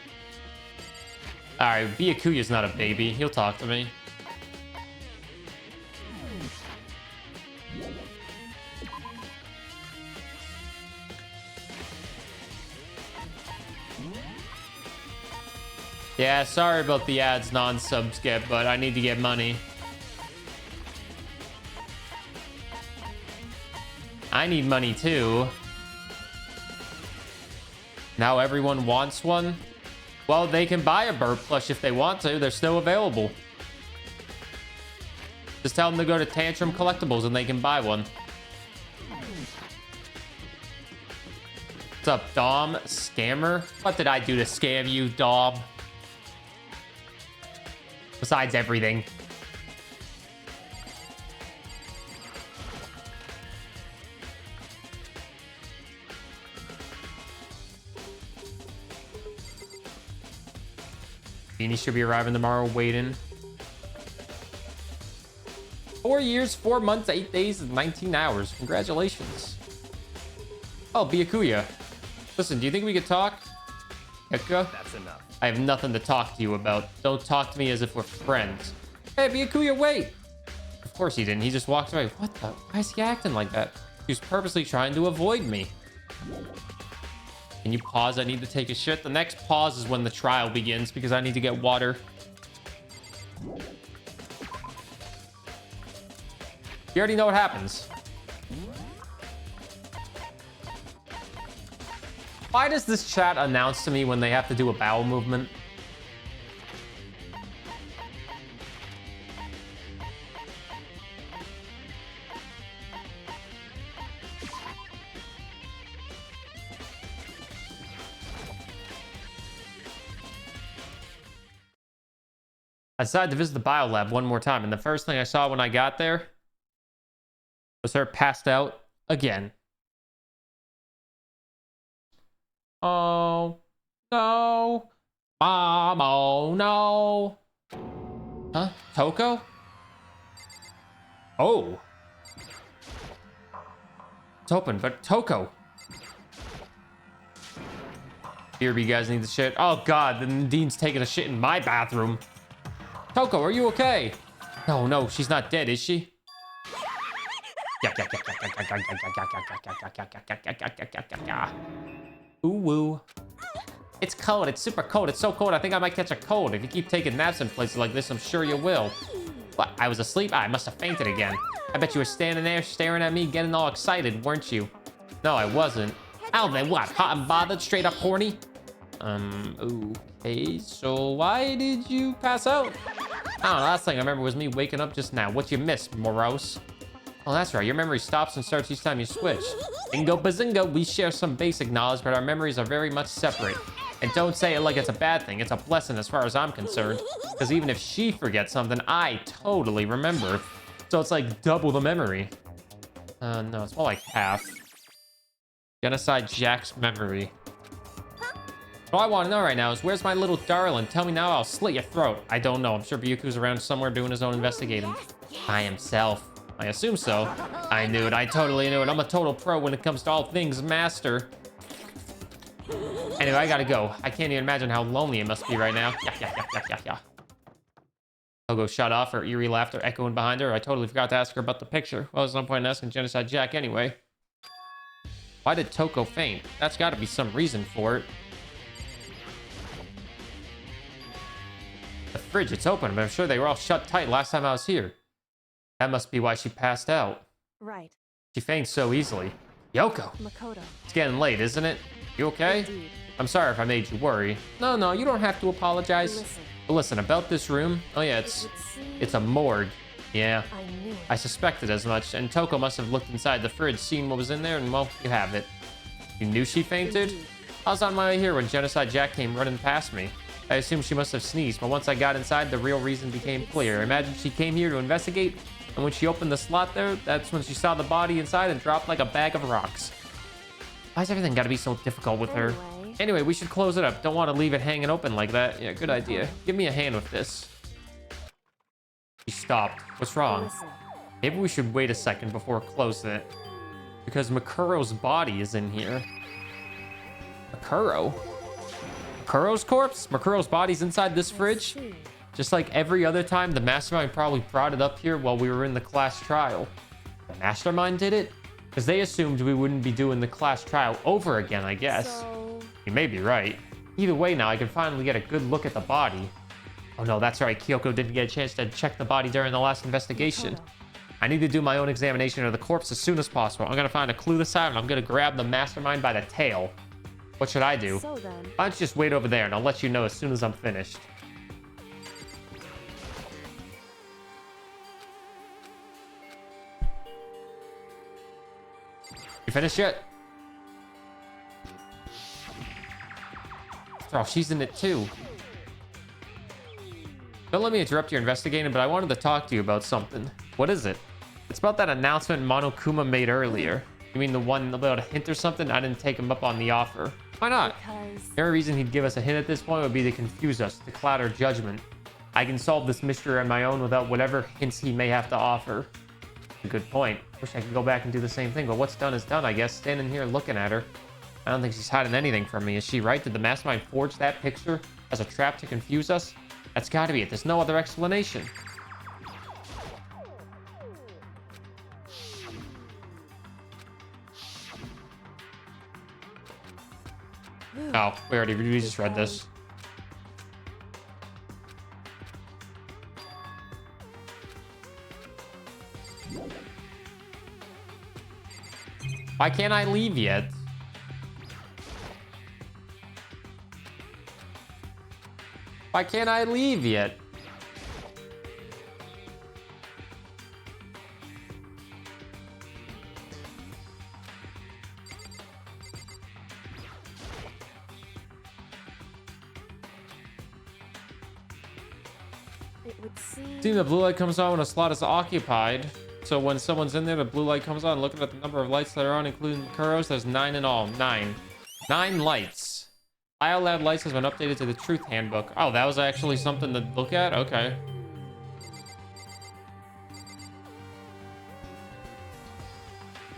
Alright, Byakuya's not a baby. He'll talk to me. Yeah, sorry about the ads non-subs get, but I need to get money. I need money too. Now everyone wants one? Well, they can buy a Burr plush if they want to. They're still available. Just tell them to go to Tantrum Collectibles and they can buy one. What's up, Dom? Scammer? What did I do to scam you, Dom? Besides everything. Beanie should be arriving tomorrow. Waiting. 4 years, 4 months, 8 days, and 19 hours. Congratulations. Oh, Byakuya. Listen, do you think we could talk? Eka? That's enough. I have nothing to talk to you about. Don't talk to me as if we're friends. Hey, Byakuya, wait! Of course he didn't. He just walked away. What the? Why is he acting like that? He was purposely trying to avoid me. Can you pause? I need to take a shit. The next pause is when the trial begins because I need to get water. You already know what happens. Why does this chat announce to me when they have to do a bowel movement? I decided to visit the biolab one more time, and the first thing I saw when I got there was her passed out again. Oh, no. Mom, oh, no. Huh? Toko? Oh. It's open, but Toko. Here, you guys need the shit. Oh, God, the Dean's taking a shit in my bathroom. Toko, are you okay? No, no, she's not dead, is she? Ooh, woo. It's cold. It's super cold. It's so cold. I think I might catch a cold. If you keep taking naps in places like this, I'm sure you will. What? I was asleep? I must have fainted again. I bet you were standing there staring at me, getting all excited, weren't you? No, I wasn't. Oh, then what? Hot and bothered? Straight up horny? Okay. So why did you pass out? I don't know. Last thing I remember was me waking up just now. What you miss, morose? Oh, that's right. Your memory stops and starts each time you switch. Bingo bazingo. We share some basic knowledge, but our memories are very much separate. And don't say it like it's a bad thing. It's a blessing as far as I'm concerned. Because even if she forgets something, I totally remember. So it's like double the memory. No, it's more like half. Genocide Jack's memory. All I want to know right now is where's my little darling? Tell me now, I'll slit your throat. I don't know. I'm sure Byuku's around somewhere doing his own investigating. By himself. I assume so. I knew it. I totally knew it. I'm a total pro when it comes to all things master. Anyway, I gotta go. I can't even imagine how lonely it must be right now. Yeah. Togo shut off, her eerie laughter echoing behind her. I totally forgot to ask her about the picture. Well, there's no point in asking Genocide Jack anyway. Why did Toko faint? That's gotta be some reason for it. The fridge, it's open, but I'm sure they were all shut tight last time I was here. That must be why she passed out. Right. She faints so easily. Yoko! Makoto. It's getting late, isn't it? You okay? Indeed. I'm sorry if I made you worry. No, you don't have to apologize. Listen. But listen, about this room. Oh yeah, it's a morgue. Yeah, I knew it. I suspected as much. And Toko must have looked inside the fridge, seen what was in there, and well, you have it. You knew she fainted? Indeed. I was on my way here when Genocide Jack came running past me. I assumed she must have sneezed, but once I got inside, the real reason became clear. Imagine she came here to investigate, and when she opened the slot there, that's when she saw the body inside and dropped like a bag of rocks. Why's everything gotta be so difficult with her? Anyway, we should close it up. Don't want to leave it hanging open like that. Yeah, good idea. Give me a hand with this. She stopped. What's wrong? Listen. Maybe we should wait a second before closing it. Because Makuro's body is in here. Makuro? Makuro's corpse? Makuro's body's inside this fridge? See. Just like every other time, the mastermind probably brought it up here while we were in the class trial. The mastermind did it? Because they assumed we wouldn't be doing the class trial over again, I guess. So... You may be right. Either way now, I can finally get a good look at the body. Oh no, that's right. Kyoko didn't get a chance to check the body during the last investigation. Makoto. I need to do my own examination of the corpse as soon as possible. I'm gonna find a clue this time, and I'm gonna grab the mastermind by the tail. What should I do? So then... Why don't you just wait over there, and I'll let you know as soon as I'm finished. You finished yet? Oh, she's in it too. Don't let me interrupt your investigating, but I wanted to talk to you about something. What is it? It's about that announcement Monokuma made earlier. You mean the one about a hint or something? I didn't take him up on the offer. Why not? Because... The only reason he'd give us a hint at this point would be to confuse us, to cloud our judgment. I can solve this mystery on my own without whatever hints he may have to offer. A good point. Wish I could go back and do the same thing, but what's done is done, I guess. Standing here looking at her. I don't think she's hiding anything from me. Is she right? Did the mastermind forge that picture as a trap to confuse us? That's gotta be it. There's no other explanation. Oh, we just read this. Why can't I leave yet? Why can't I leave yet? It would seem. See, the blue light comes on when a slot is occupied. So when someone's in there, the blue light comes on. Looking at the number of lights that are on, including Makuro's, there's 9 in all. 9 lights. Biolab lights has been updated to the Truth Handbook. Oh, that was actually something to look at? Okay.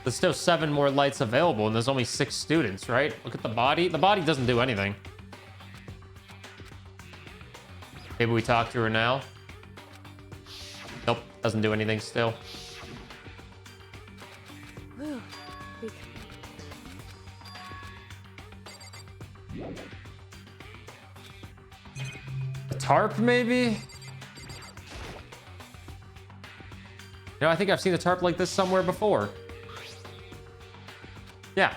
There's still 7 more lights available, and there's only 6 students, right? Look at the body. The body doesn't do anything. Maybe we talk to her now. Nope, doesn't do anything still. Whew. A tarp, maybe? You know, I think I've seen a tarp like this somewhere before. Yeah.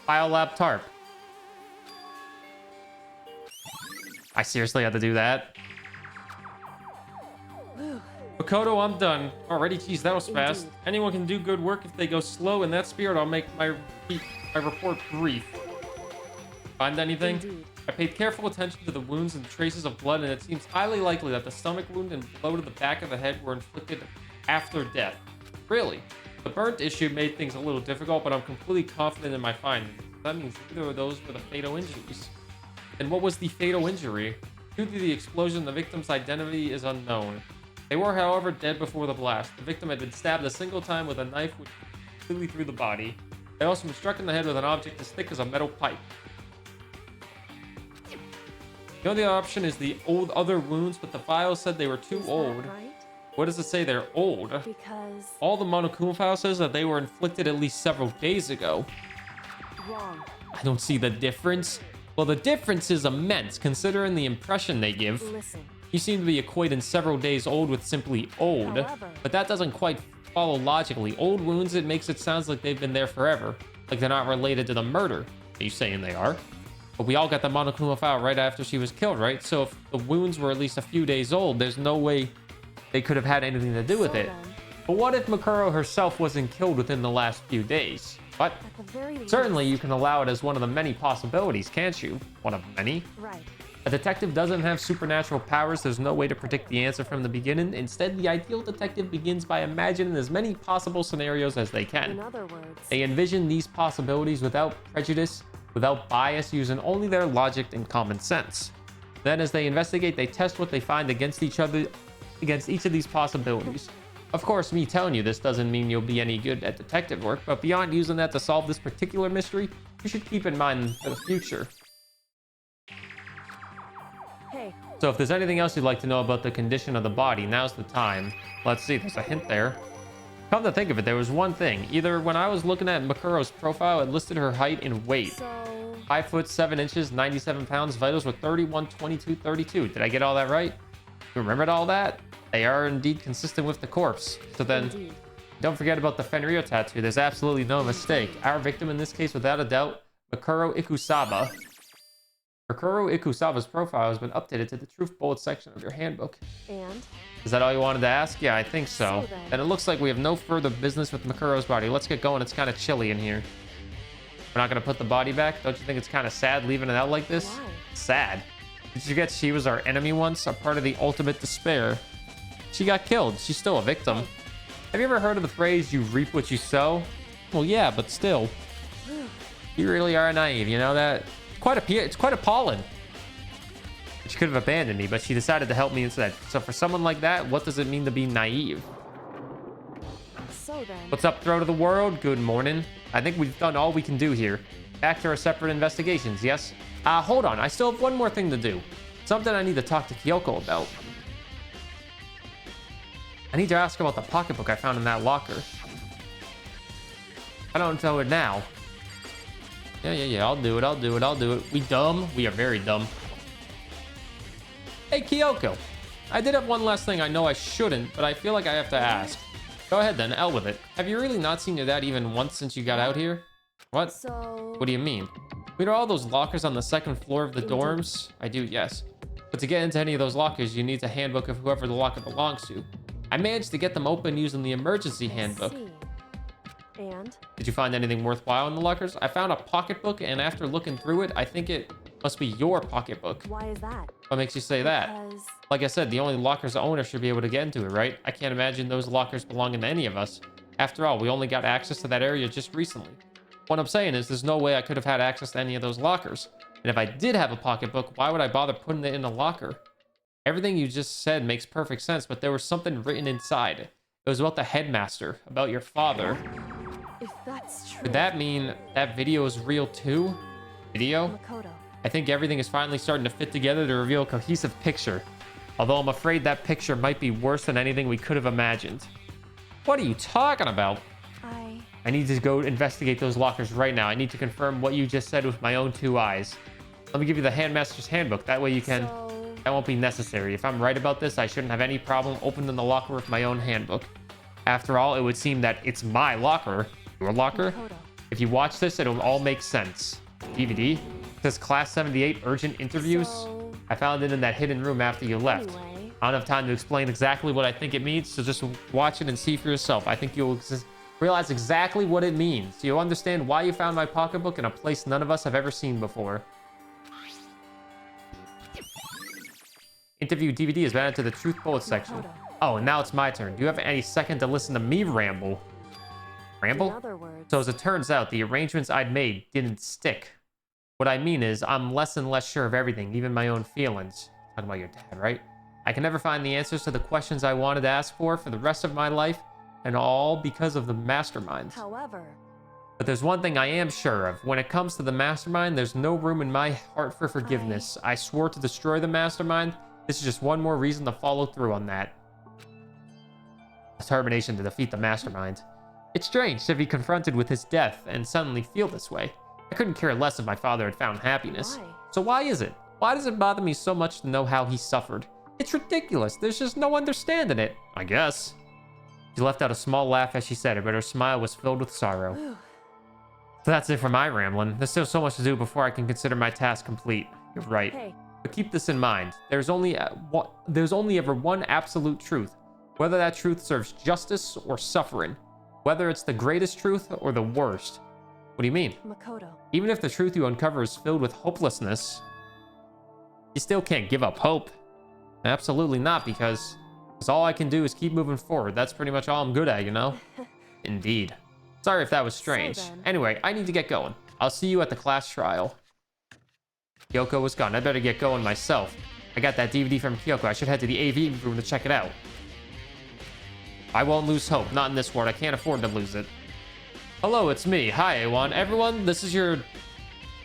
Biolab tarp. I seriously had to do that. Makoto, I'm done. Already, geez, that was fast. Indeed. Anyone can do good work if they go slow. In that spirit, I'll make my report brief. Find anything? Indeed. I paid careful attention to the wounds and traces of blood, and it seems highly likely that the stomach wound and blow to the back of the head were inflicted after death. Really? The burnt issue made things a little difficult, but I'm completely confident in my findings. That means either of those were the fatal injuries. And what was the fatal injury? Due to the explosion, the victim's identity is unknown. They were, however, dead before the blast. The victim had been stabbed a single time with a knife which completely through the body. They also been struck in the head with an object as thick as a metal pipe. The only option is the other wounds, but the file said they were too Is that old. right? What does it say they're old? Because All the Monokuma file says that they were inflicted at least several days ago. wrong. I don't see the difference. Well, the difference is immense, considering the impression they give. Listen. You seem to be equating several days old with simply old, However- but that doesn't quite follow logically. Old wounds, it makes it sound like they've been there forever, like they're not related to the murder. Are you saying they are? But we all got the Monokuma file right after she was killed, right? So if the wounds were at least a few days old, there's no way they could have had anything to do with So it. then, But what if Makuro herself wasn't killed within the last few days? But at the very least. certainly you can allow it as one of the many possibilities, can't you? One of many. Right. A detective doesn't have supernatural powers. There's no way to predict the answer from the beginning. Instead, the ideal detective begins by imagining as many possible scenarios as they In can. other words, They envision these possibilities without prejudice, without bias, using only their logic and common sense. Then as they investigate, they test what they find against each other, against each of these possibilities. Of course, me telling you this doesn't mean you'll be any good at detective work, but beyond using that to solve this particular mystery, you should keep in mind for the future. hey, So if there's anything else you'd like to know about the condition of the body, now's the time. Let's see, there's a hint there. Come to think of it, there was one thing. Either when I was looking at Makuro's profile, it listed her height and weight. so 5 foot 7 inches, 97 pounds, vitals were 31, 22, 32. Did I get all that right? You remembered all that? They are indeed consistent with the corpse. So then, indeed. don't forget about the Fenryo tattoo. There's absolutely no mistake. Our victim in this case, without a doubt, Makuro Ikusaba. Makuro Ikusaba's profile has been updated to the truth bullet section of your handbook. And Is that all you wanted to ask? Yeah, I think so. So then- Then it looks like we have no further business with Makuro's body. Let's get going. It's kind of chilly in here. We're not going to put the body back? Don't you think it's kind of sad leaving it out like this? Why? Sad. Did you get she was our enemy once? A part of the ultimate despair. She got killed. She's still a victim. Have you ever heard of the phrase, you reap what you sow? Well, yeah, but still. You really are naive, you know that? It's quite appalling. She could have abandoned me, but she decided to help me instead. So for someone like that, what does it mean to be naive? So then, What's up, throat of the world? Good morning. I think we've done all we can do here. Back to our separate investigations, yes? Hold on. I still have one more thing to do. Something I need to talk to Kyoko about. I need to ask about the pocketbook I found in that locker. I don't tell her now. Yeah. I'll do it. We dumb? We are very dumb. Hey, Kyoko. I did have one last thing I know I shouldn't, but I feel like I have to ask. Go ahead then, L with it. Have you really not seen your dad even once since you got out here? What? so What do you mean? We know all those lockers on the second floor of the dorms? I do, yes. But to get into any of those lockers, you need a handbook of whoever the locker belongs to. I managed to get them open using the emergency handbook. see. And Did you find anything worthwhile in the lockers? I found a pocketbook, and after looking through it, I think it must be your pocketbook. why is that? What makes you say that? Because Like I said, the only locker's owner should be able to get into it, right? I can't imagine those lockers belonging to any of us. After all, we only got access to that area just recently. What I'm saying is there's no way I could have had access to any of those lockers. And if I did have a pocketbook, why would I bother putting it in a locker? Everything you just said makes perfect sense, but there was something written inside. It was about the headmaster, about your father. if that's true, Could that mean that video is real too? Video? Makoto, I think everything is finally starting to fit together to reveal a cohesive picture. Although I'm afraid that picture might be worse than anything we could have imagined. What are you talking about? I need to go investigate those lockers right now. I need to confirm what you just said with my own two eyes. Let me give you the Handmaster's Handbook. That way you can... so That won't be necessary. If I'm right about this, I shouldn't have any problem opening the locker with my own handbook. After all, it would seem that it's my locker. Your locker? Makoto, If you watch this, it'll all make sense. DVD? It says Class 78 Urgent Interviews. so I found it in that hidden room after you left. anyway, I don't have time to explain exactly what I think it means, so just watch it and see for yourself. I think you'll realize exactly what it means. You'll understand why you found my pocketbook in a place none of us have ever seen before. Interview DVD is added to the Truth Bullet section. Makoto. Oh, and now it's my turn. Do you have any second to listen to me ramble? In Ramble? other words, So as it turns out, the arrangements I'd made didn't stick. What I mean is, I'm less and less sure of everything, even my own feelings. Talking about your dad, right? I can never find the answers to the questions I wanted to ask for the rest of my life, and all because of the mastermind. however, But there's one thing I am sure of. When it comes to the mastermind, there's no room in my heart for forgiveness. I swore to destroy the mastermind. This is just one more reason to follow through on that. Determination to defeat the mastermind. It's strange to be confronted with his death and suddenly feel this way. I couldn't care less if my father had found happiness. Why? So why is it? Why does it bother me so much to know how he suffered? It's ridiculous. There's just no understanding it, I guess. She let out a small laugh as she said it, but her smile was filled with sorrow. So that's it for my rambling. There's still so much to do before I can consider my task complete. You're right. hey, But keep this in mind. There's only ever one absolute truth. Whether that truth serves justice or suffering. Whether it's the greatest truth or the worst. What do you mean? Makoto, Even if the truth you uncover is filled with hopelessness, you still can't give up hope. Absolutely not, because all I can do is keep moving forward. That's pretty much all I'm good at, you know? Indeed. Sorry if that was strange. then. Anyway, I need to get going. I'll see you at the class trial. Kyoko was gone. I better get going myself. I got that DVD from Kyoko. I should head to the AV room to check it out. I won't lose hope. Not in this world. I can't afford to lose it. Hello, it's me. Hi, A1. Everyone, this is your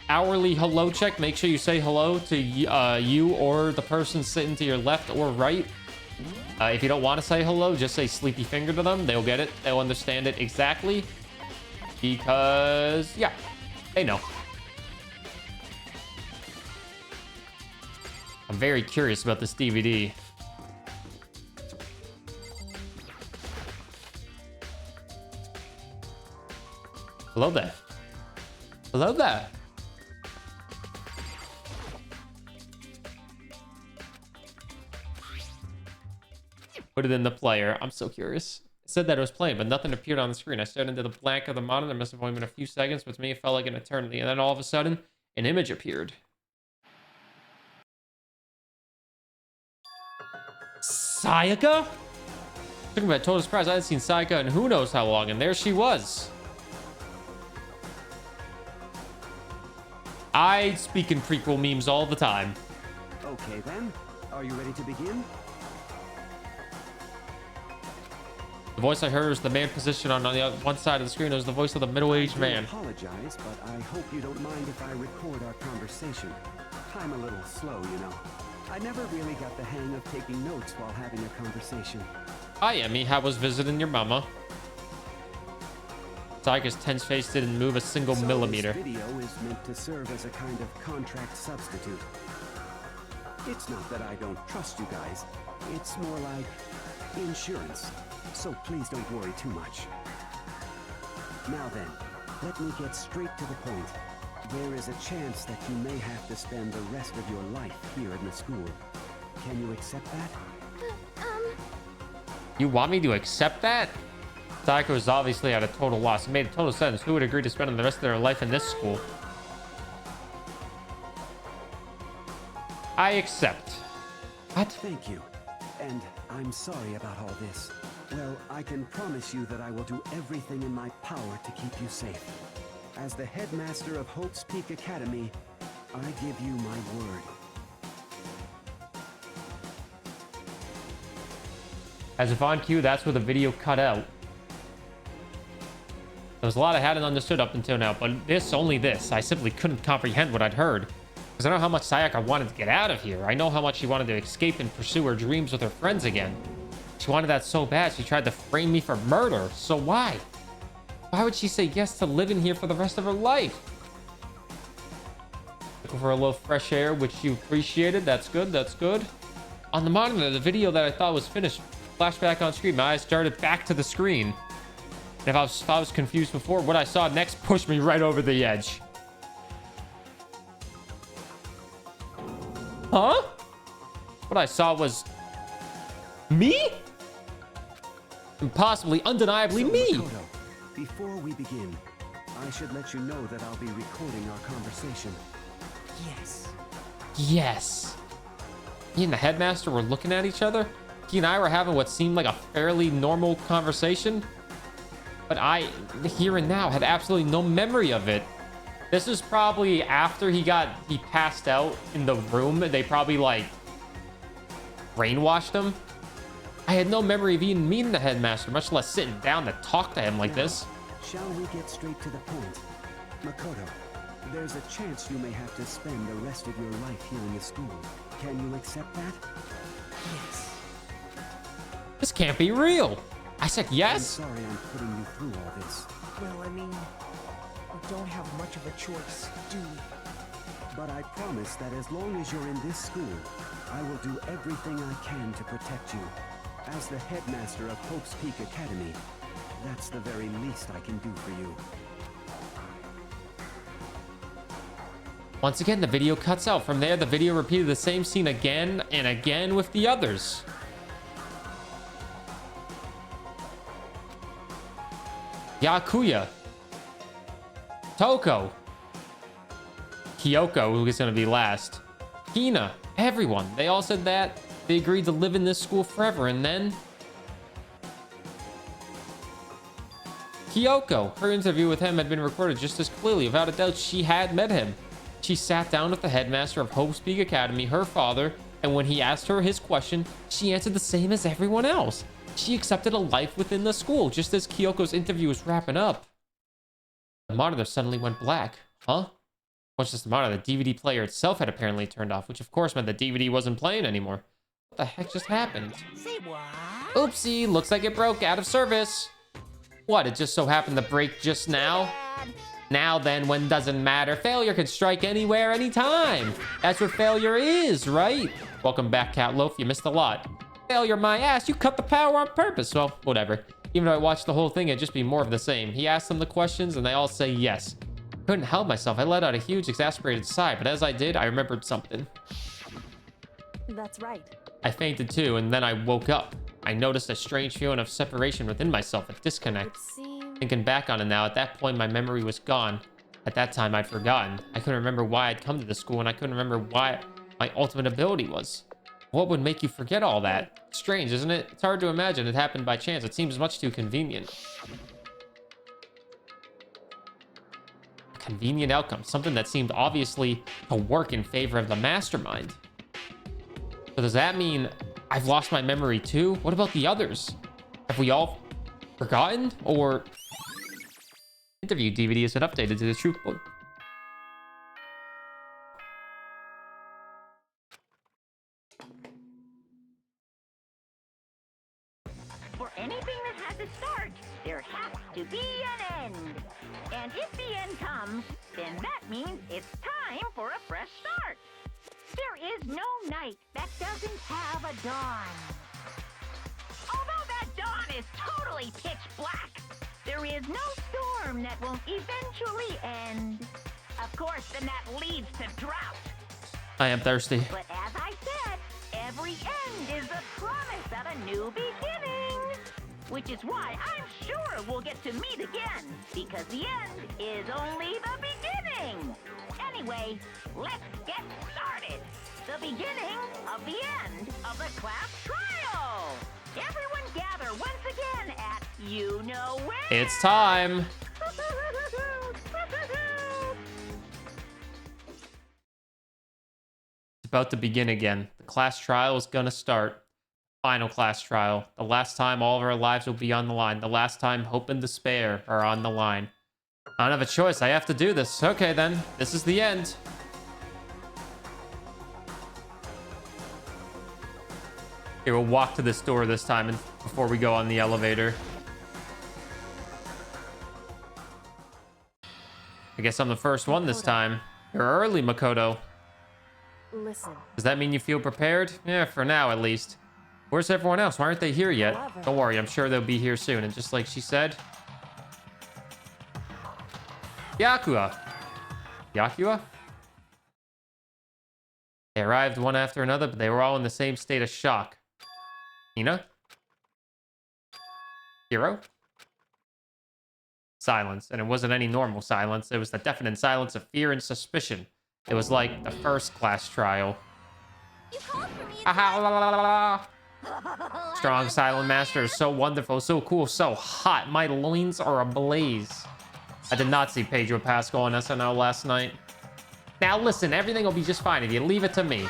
hourly hello check. Make sure you say hello to you or the person sitting to your left or right. If you don't want to say hello, just say sleepy finger to them. They'll get it. They'll understand it exactly. Because, yeah, they know. I'm very curious about this DVD. Hello there. Hello there. Put it in the player. I'm so curious. It said that it was playing, but nothing appeared on the screen. I stared into the blank of the monitor. It must have only been a few seconds, but to me it felt like an eternity. And then all of a sudden, an image appeared. Sayaka? Took me by total surprise. I hadn't seen Sayaka in who knows how long, and there she was. I speak in prequel memes all the time. Okay then, are you ready to begin? The voice I heard was the man positioned on the one side of the screen. It was the voice of the middle-aged man. I apologize, but I hope you don't mind if I record our conversation. I'm a little slow, you know. I never really got the hang of taking notes while having a conversation. Hi, Emmy. How was visiting your mama? Tiger's tense face didn't move a single millimeter. This video is meant to serve as a kind of contract substitute. It's not that I don't trust you guys. It's more like insurance. So please don't worry too much. Now then, let me get straight to the point. There is a chance that you may have to spend the rest of your life here in the school. Can you accept that? You want me to accept that? Taiko was obviously at a total loss. It made total sense. Who would agree to spend the rest of their life in this school? I accept. What? Thank you. And I'm sorry about all this. Well, I can promise you that I will do everything in my power to keep you safe. As the headmaster of Hope's Peak Academy, I give you my word. As if on cue, that's where the video cut out. There was a lot I hadn't understood up until now, but only this. I simply couldn't comprehend what I'd heard. Because I know how much Sayaka wanted to get out of here. I know how much she wanted to escape and pursue her dreams with her friends again. She wanted that so bad, she tried to frame me for murder. So why? Why would she say yes to living here for the rest of her life? Looking for a little fresh air, which you appreciated. That's good, that's good. On the monitor, the video that I thought was finished flashed back on screen. My eyes started back to the screen. And if I was confused before, what I saw next pushed me right over the edge. Huh? What I saw was... me? And possibly, undeniably me. Makoto, before we begin, I should let you know that I'll be recording our conversation. Yes. Yes. He and the headmaster were looking at each other. He and I were having what seemed like a fairly normal conversation. But I, here and now, had absolutely no memory of it. This is probably after he passed out in the room. They probably, like, brainwashed him. I had no memory of even meeting the headmaster, much less sitting down to talk to him like this. Shall we get straight to the point? Makoto, there's a chance you may have to spend the rest of your life here in the school. Can you accept that? Yes. This can't be real. I said yes. I'm sorry I'm putting you through all this. Well, I mean, we don't have much of a choice, do we? But I promise that as long as you're in this school, I will do everything I can to protect you. As the headmaster of Hope's Peak Academy, that's the very least I can do for you. Once again, the video cuts out. From there, the video repeated the same scene again and again with the others. Yakuya. Toko. Kyoko, who is going to be last. Hina. Everyone. They all said that. They agreed to live in this school forever, and then... Kyoko. Her interview with him had been recorded just as clearly. Without a doubt, she had met him. She sat down with the headmaster of Hope's Peak Academy, her father, and when he asked her his question, she answered the same as everyone else. She accepted a life within the school, just as Kyoko's interview was wrapping up. The monitor suddenly went black. Huh? Much as the monitor, the DVD player itself had apparently turned off, which of course meant the DVD wasn't playing anymore. What the heck just happened? Say what? Oopsie, looks like it broke out of service. What, it just so happened to break just now? Now then, when doesn't matter, failure could strike anywhere, anytime. That's what failure is, right? Welcome back, Catloaf, you missed a lot. Failure my ass, you cut the power on purpose. Well, whatever. Even though I watched the whole thing, it'd just be more of the same. He asked them the questions and they all say yes. Couldn't help myself. I let out a huge exasperated sigh, but as I did, I remembered something. That's right. I fainted too, and then I woke up. I noticed a strange feeling of separation within myself, a disconnect. It seems... Thinking back on it now, at that point, my memory was gone. At that time, I'd forgotten. I couldn't remember why I'd come to the school, and I couldn't remember why my ultimate ability was. What would make you forget all that? Strange, isn't it? It's hard to imagine it happened by chance. It seems much too convenient. A convenient outcome. Something that seemed obviously to work in favor of the mastermind. So does that mean I've lost my memory too? What about the others? Have we all forgotten? Or interview DVD isn't updated to the truth book? For anything that has a start, there has to be an end. And if the end comes, then that means it's time for a fresh start. There is no night that doesn't have a dawn. Although that dawn is totally pitch black, there is no storm that won't eventually end. Of course, then that leads to drought. I am thirsty. But as I said, every end is the promise of a new beginning. Which is why I'm sure we'll get to meet again, because the end is only the beginning. Anyway, let's get started. The beginning of the end of the class trial. Everyone gather once again at you know where. It's time. It's about to begin again. The class trial is gonna start. Final class trial. The last time all of our lives will be on the line. The last time hope and despair are on the line. I don't have a choice. I have to do this. Okay, then. This is the end. Here, we'll walk to this door this time before we go on the elevator. I guess I'm the first one this time. You're early, Makoto. Listen. Does that mean you feel prepared? Yeah, for now at least. Where's everyone else? Why aren't they here yet? Don't worry, I'm sure they'll be here soon. And just like she said... Yakua. Yakua? They arrived one after another, but they were all in the same state of shock. Hina? Hiro? Silence. And it wasn't any normal silence. It was the deafening silence of fear and suspicion. It was like the first class trial. You called for me. Strong silent master is so wonderful, so cool, so hot. My loins are ablaze. I did not see Pedro Pascal on SNL last night. Now listen, everything will be just fine if you leave it to me.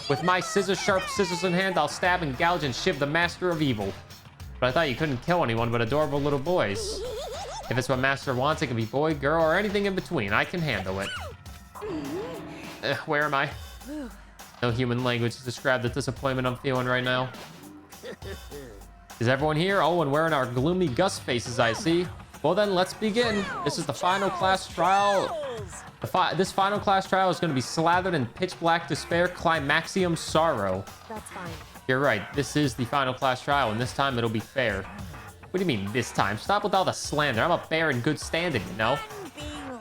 With my sharp scissors in hand, I'll stab and gouge and shiv the master of evil. But I thought you couldn't kill anyone but adorable little boys. If it's what master wants, it can be boy, girl, or anything in between. I can handle it. Where am I? No human language to describe the disappointment I'm feeling right now. Is everyone here? Oh, and wearing our gloomy Gus faces, I see. Well then, let's begin. This is the final class trial. This final class trial is going to be slathered in pitch black despair, climaxium sorrow. That's fine. You're right. This is the final class trial, and this time it'll be fair. What do you mean, this time? Stop with all the slander. I'm a fair in good standing, you know?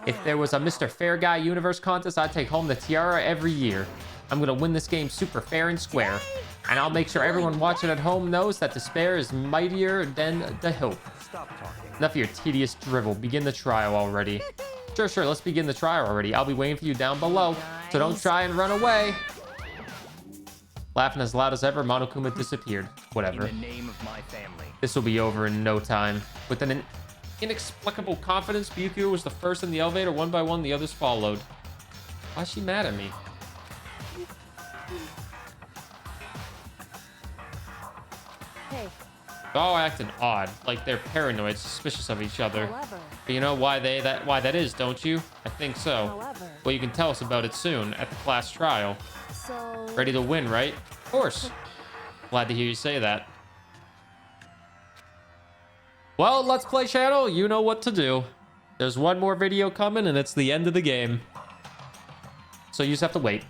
If there was a Mr. Fair Guy Universe contest, I'd take home the tiara every year. I'm going to win this game super fair and square. And I'll make sure everyone watching at home knows that despair is mightier than the hope. Stop talking. Enough of your tedious drivel. Begin the trial already. Sure, let's begin the trial already. I'll be waiting for you down below, so don't try and run away. Laughing as loud as ever, Monokuma disappeared. Whatever. In the name of my family. This will be over in no time. With an inexplicable confidence, Byuku was the first in the elevator. One by one, the others followed. Why's she mad at me? Hey, All acting odd, like they're paranoid, suspicious of each other. however, But you know why that is, don't you? I think so. however, Well, you can tell us about it soon at the class trial. so... Ready to win, right? Of course. Glad to hear you say that. Well, Let's Play channel, you know what to do. There's one more video coming, and it's the end of the game. So you just have to wait.